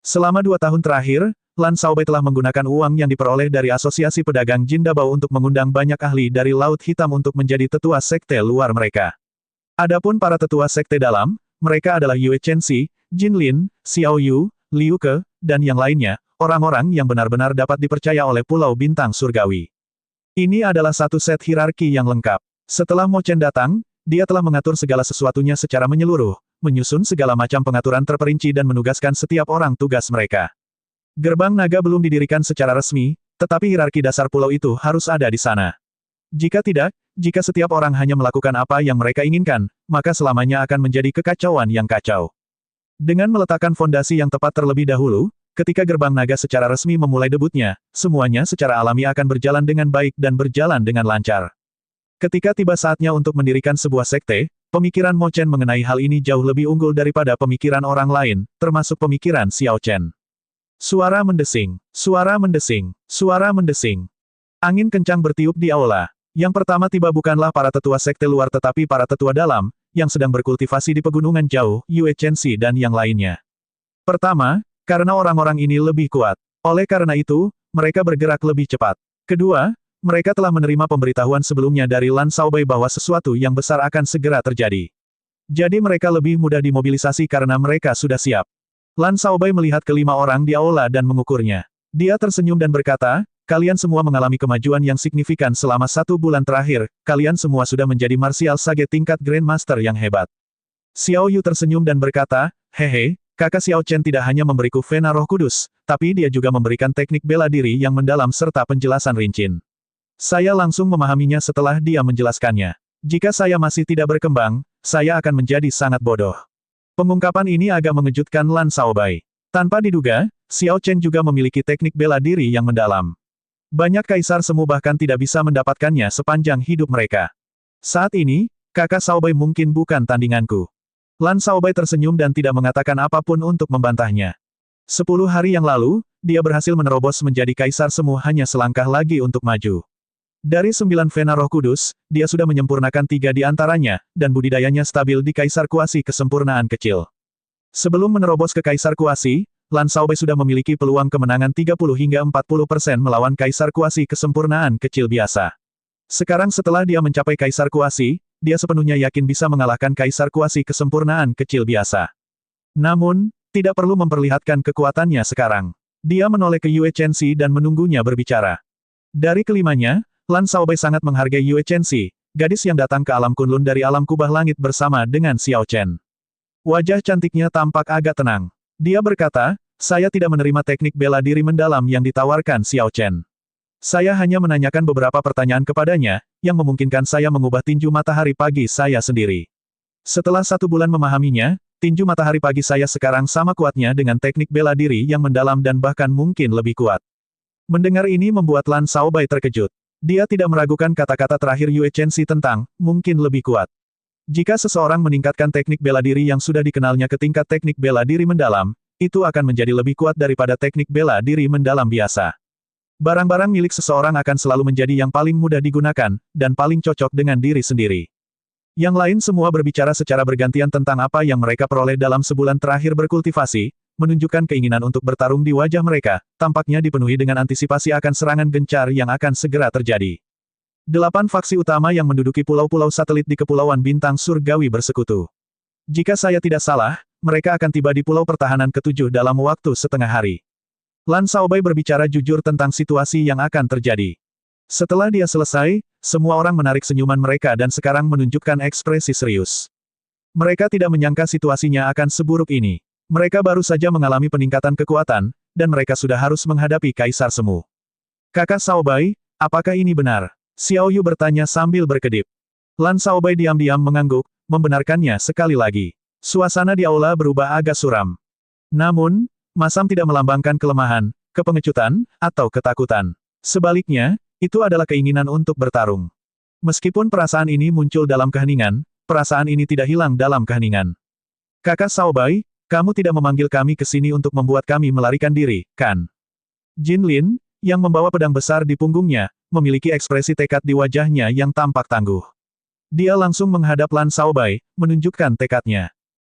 Selama 2 tahun terakhir, Lan Shaobai telah menggunakan uang yang diperoleh dari Asosiasi Pedagang Jin Dabao untuk mengundang banyak ahli dari Laut Hitam untuk menjadi tetua sekte luar mereka. Adapun para tetua sekte dalam, mereka adalah Yue Chenxi, Jin Lin, Xiao Yu, Liu Ke, dan yang lainnya, orang-orang yang benar-benar dapat dipercaya oleh Pulau Bintang Surgawi. Ini adalah satu set hierarki yang lengkap. Setelah Mo Chen datang, dia telah mengatur segala sesuatunya secara menyeluruh, menyusun segala macam pengaturan terperinci dan menugaskan setiap orang tugas mereka. Gerbang naga belum didirikan secara resmi, tetapi hierarki dasar pulau itu harus ada di sana. Jika tidak, jika setiap orang hanya melakukan apa yang mereka inginkan, maka selamanya akan menjadi kekacauan yang kacau. Dengan meletakkan fondasi yang tepat terlebih dahulu, ketika gerbang naga secara resmi memulai debutnya, semuanya secara alami akan berjalan dengan baik dan berjalan dengan lancar. Ketika tiba saatnya untuk mendirikan sebuah sekte, pemikiran Mo Chen mengenai hal ini jauh lebih unggul daripada pemikiran orang lain, termasuk pemikiran Xiao Chen. Suara mendesing, suara mendesing, suara mendesing. Angin kencang bertiup di aula. Yang pertama tiba bukanlah para tetua sekte luar tetapi para tetua dalam, yang sedang berkultivasi di pegunungan jauh, Yue Chenxi dan yang lainnya. Pertama, karena orang-orang ini lebih kuat. Oleh karena itu, mereka bergerak lebih cepat. Kedua, mereka telah menerima pemberitahuan sebelumnya dari Lan Shaobai bahwa sesuatu yang besar akan segera terjadi. Jadi mereka lebih mudah dimobilisasi karena mereka sudah siap. Lan Shaobai melihat kelima orang di aula dan mengukurnya. Dia tersenyum dan berkata, kalian semua mengalami kemajuan yang signifikan selama 1 bulan terakhir, kalian semua sudah menjadi martial sage tingkat Grandmaster yang hebat. Xiao Yu tersenyum dan berkata, hehe, kakak Xiao Chen tidak hanya memberiku Vena Roh Kudus, tapi dia juga memberikan teknik bela diri yang mendalam serta penjelasan rincin. Saya langsung memahaminya setelah dia menjelaskannya. Jika saya masih tidak berkembang, saya akan menjadi sangat bodoh. Pengungkapan ini agak mengejutkan Lan Shaobai. Tanpa diduga, Xiao Chen juga memiliki teknik bela diri yang mendalam. Banyak kaisar semu bahkan tidak bisa mendapatkannya sepanjang hidup mereka. Saat ini, kakak Shaobai mungkin bukan tandinganku. Lan Shaobai tersenyum dan tidak mengatakan apapun untuk membantahnya. 10 hari yang lalu, dia berhasil menerobos menjadi kaisar semu hanya selangkah lagi untuk maju. Dari 9 Vena Roh Kudus, dia sudah menyempurnakan 3 di antaranya, dan budidayanya stabil di Kaisar Kuasi kesempurnaan kecil. Sebelum menerobos ke Kaisar Kuasi, Lan Shaobai sudah memiliki peluang kemenangan 30 hingga 40% melawan Kaisar Kuasi kesempurnaan kecil biasa. Sekarang setelah dia mencapai Kaisar Kuasi, dia sepenuhnya yakin bisa mengalahkan Kaisar Kuasi kesempurnaan kecil biasa. Namun, tidak perlu memperlihatkan kekuatannya sekarang. Dia menoleh ke Yue Chenxi dan menunggunya berbicara. Dari kelimanya, Lan Shaobai sangat menghargai Yue Chenxi, gadis yang datang ke alam Kunlun dari alam kubah langit bersama dengan Xiao Chen. Wajah cantiknya tampak agak tenang. Dia berkata, Saya tidak menerima teknik bela diri mendalam yang ditawarkan Xiao Chen. Saya hanya menanyakan beberapa pertanyaan kepadanya, yang memungkinkan saya mengubah tinju matahari pagi saya sendiri. Setelah 1 bulan memahaminya, tinju matahari pagi saya sekarang sama kuatnya dengan teknik bela diri yang mendalam dan bahkan mungkin lebih kuat. Mendengar ini membuat Lan Shaobai terkejut. Dia tidak meragukan kata-kata terakhir Yue Chenxi tentang, mungkin lebih kuat. Jika seseorang meningkatkan teknik bela diri yang sudah dikenalnya ke tingkat teknik bela diri mendalam, itu akan menjadi lebih kuat daripada teknik bela diri mendalam biasa. Barang-barang milik seseorang akan selalu menjadi yang paling mudah digunakan, dan paling cocok dengan diri sendiri. Yang lain semua berbicara secara bergantian tentang apa yang mereka peroleh dalam sebulan terakhir berkultivasi, menunjukkan keinginan untuk bertarung di wajah mereka, tampaknya dipenuhi dengan antisipasi akan serangan gencar yang akan segera terjadi. 8 faksi utama yang menduduki pulau-pulau satelit di Kepulauan Bintang Surgawi bersekutu. Jika saya tidak salah, mereka akan tiba di pulau pertahanan ke-7 dalam waktu setengah hari. Lan Shaobai berbicara jujur tentang situasi yang akan terjadi. Setelah dia selesai, semua orang menarik senyuman mereka dan sekarang menunjukkan ekspresi serius. Mereka tidak menyangka situasinya akan seburuk ini. Mereka baru saja mengalami peningkatan kekuatan, dan mereka sudah harus menghadapi Kaisar Semu. Kakak Shaobai, apakah ini benar? Xiao Yu bertanya sambil berkedip. Lan Shaobai diam-diam mengangguk, membenarkannya sekali lagi. Suasana di aula berubah agak suram. Namun, Masam tidak melambangkan kelemahan, kepengecutan, atau ketakutan. Sebaliknya, itu adalah keinginan untuk bertarung. Meskipun perasaan ini muncul dalam keheningan, perasaan ini tidak hilang dalam keheningan. Kakak Shaobai, kamu tidak memanggil kami ke sini untuk membuat kami melarikan diri, kan? Jin Lin, yang membawa pedang besar di punggungnya, memiliki ekspresi tekad di wajahnya yang tampak tangguh. Dia langsung menghadap Lan Shaobai, menunjukkan tekadnya.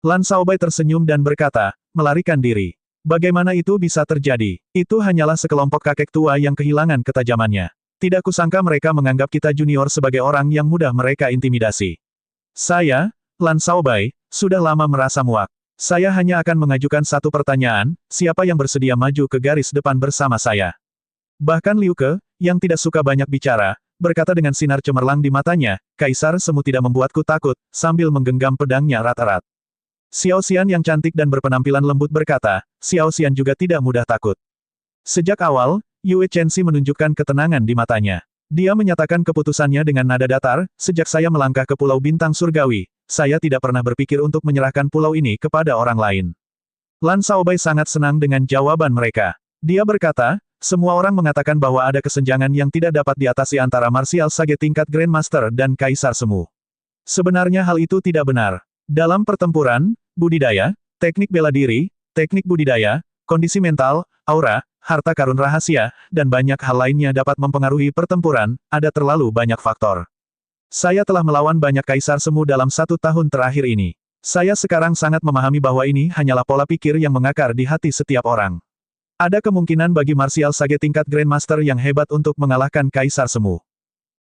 Lan Shaobai tersenyum dan berkata, melarikan diri. Bagaimana itu bisa terjadi? Itu hanyalah sekelompok kakek tua yang kehilangan ketajamannya. Tidak kusangka mereka menganggap kita junior sebagai orang yang mudah mereka intimidasi. Saya, Lan Shaobai, sudah lama merasa muak. Saya hanya akan mengajukan satu pertanyaan, siapa yang bersedia maju ke garis depan bersama saya? Bahkan Liu Ke, yang tidak suka banyak bicara, berkata dengan sinar cemerlang di matanya, Kaisar Semu tidak membuatku takut, sambil menggenggam pedangnya erat-erat. Xiao Xian yang cantik dan berpenampilan lembut berkata, Xiao Xian juga tidak mudah takut. Sejak awal, Yue Chenxi menunjukkan ketenangan di matanya. Dia menyatakan keputusannya dengan nada datar, sejak saya melangkah ke Pulau Bintang Surgawi, saya tidak pernah berpikir untuk menyerahkan pulau ini kepada orang lain. Lan Shaobai sangat senang dengan jawaban mereka. Dia berkata, semua orang mengatakan bahwa ada kesenjangan yang tidak dapat diatasi antara martial sage tingkat Grandmaster dan Kaisar Semu. Sebenarnya hal itu tidak benar. Dalam pertempuran, budidaya, teknik bela diri, teknik budidaya, kondisi mental, aura, harta karun rahasia, dan banyak hal lainnya dapat mempengaruhi pertempuran, ada terlalu banyak faktor. Saya telah melawan banyak Kaisar Semu dalam 1 tahun terakhir ini. Saya sekarang sangat memahami bahwa ini hanyalah pola pikir yang mengakar di hati setiap orang. Ada kemungkinan bagi martial sage tingkat Grandmaster yang hebat untuk mengalahkan Kaisar Semu.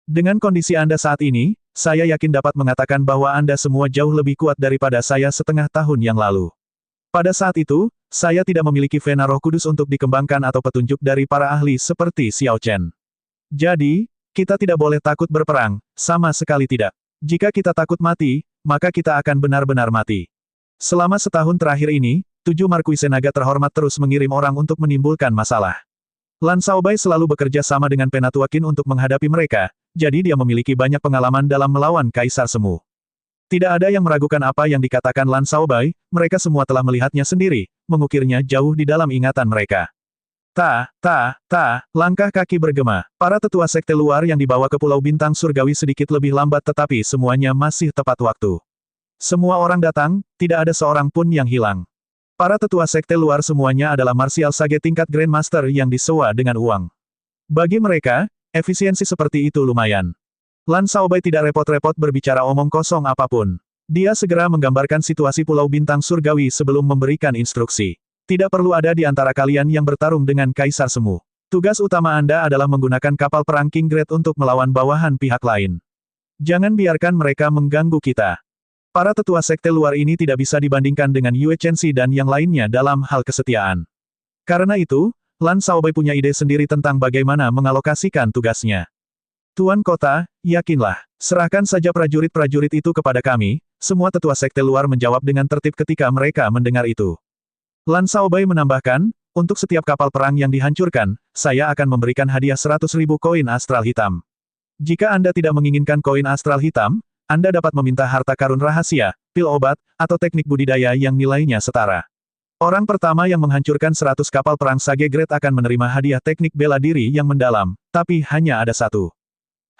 Dengan kondisi Anda saat ini, saya yakin dapat mengatakan bahwa Anda semua jauh lebih kuat daripada saya setengah tahun yang lalu. Pada saat itu, saya tidak memiliki vena roh kudus untuk dikembangkan atau petunjuk dari para ahli seperti Xiao Chen. Jadi, kita tidak boleh takut berperang, sama sekali tidak. Jika kita takut mati, maka kita akan benar-benar mati. Selama setahun terakhir ini, 7 Markuise Naga terhormat terus mengirim orang untuk menimbulkan masalah. Lan Shaobai selalu bekerja sama dengan Penatua Qin untuk menghadapi mereka, jadi dia memiliki banyak pengalaman dalam melawan Kaisar Semu. Tidak ada yang meragukan apa yang dikatakan Lan Shaobai, mereka semua telah melihatnya sendiri, mengukirnya jauh di dalam ingatan mereka. Langkah kaki bergema. Para tetua sekte luar yang dibawa ke Pulau Bintang Surgawi sedikit lebih lambat tetapi semuanya masih tepat waktu. Semua orang datang, tidak ada seorang pun yang hilang. Para tetua sekte luar semuanya adalah martial sage tingkat Grandmaster yang disewa dengan uang. Bagi mereka, efisiensi seperti itu lumayan. Lan Shaobai tidak repot-repot berbicara omong kosong apapun. Dia segera menggambarkan situasi Pulau Bintang Surgawi sebelum memberikan instruksi. Tidak perlu ada di antara kalian yang bertarung dengan Kaisar Semu. Tugas utama Anda adalah menggunakan kapal perang King Grade untuk melawan bawahan pihak lain. Jangan biarkan mereka mengganggu kita. Para tetua sekte luar ini tidak bisa dibandingkan dengan Yue Chenxi dan yang lainnya dalam hal kesetiaan. Karena itu, Lan Shaobai punya ide sendiri tentang bagaimana mengalokasikan tugasnya. Tuan Kota, yakinlah. Serahkan saja prajurit-prajurit itu kepada kami. Semua tetua sekte luar menjawab dengan tertib ketika mereka mendengar itu. Lan Shaobai menambahkan, untuk setiap kapal perang yang dihancurkan, saya akan memberikan hadiah 100.000 koin astral hitam. Jika Anda tidak menginginkan koin astral hitam, Anda dapat meminta harta karun rahasia, pil obat, atau teknik budidaya yang nilainya setara. Orang pertama yang menghancurkan 100 kapal perang Sage Grade akan menerima hadiah teknik bela diri yang mendalam, tapi hanya ada satu.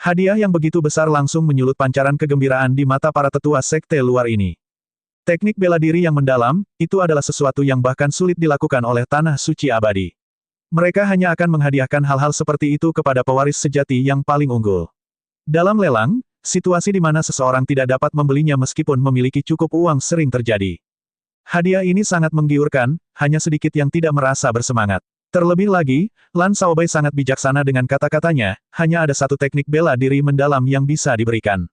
Hadiah yang begitu besar langsung menyulut pancaran kegembiraan di mata para tetua sekte luar ini. Teknik bela diri yang mendalam, itu adalah sesuatu yang bahkan sulit dilakukan oleh tanah suci abadi. Mereka hanya akan menghadiahkan hal-hal seperti itu kepada pewaris sejati yang paling unggul. Dalam lelang, situasi di mana seseorang tidak dapat membelinya meskipun memiliki cukup uang sering terjadi. Hadiah ini sangat menggiurkan, hanya sedikit yang tidak merasa bersemangat. Terlebih lagi, Lan Shaobai sangat bijaksana dengan kata-katanya, hanya ada satu teknik bela diri mendalam yang bisa diberikan.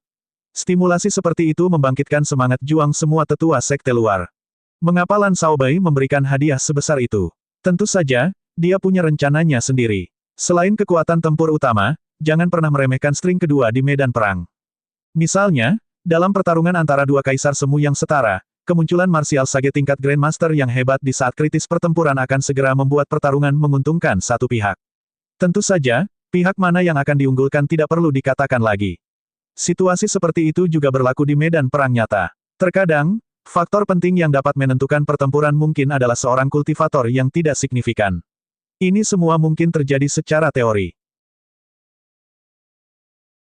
Stimulasi seperti itu membangkitkan semangat juang semua tetua sekte luar. Mengapa Lan Shaobai memberikan hadiah sebesar itu? Tentu saja, dia punya rencananya sendiri. Selain kekuatan tempur utama, jangan pernah meremehkan string kedua di medan perang. Misalnya, dalam pertarungan antara dua kaisar semu yang setara, kemunculan martial sage tingkat Grandmaster yang hebat di saat kritis pertempuran akan segera membuat pertarungan menguntungkan satu pihak. Tentu saja, pihak mana yang akan diunggulkan tidak perlu dikatakan lagi. Situasi seperti itu juga berlaku di medan perang nyata. Terkadang, faktor penting yang dapat menentukan pertempuran mungkin adalah seorang kultivator yang tidak signifikan. Ini semua mungkin terjadi secara teori.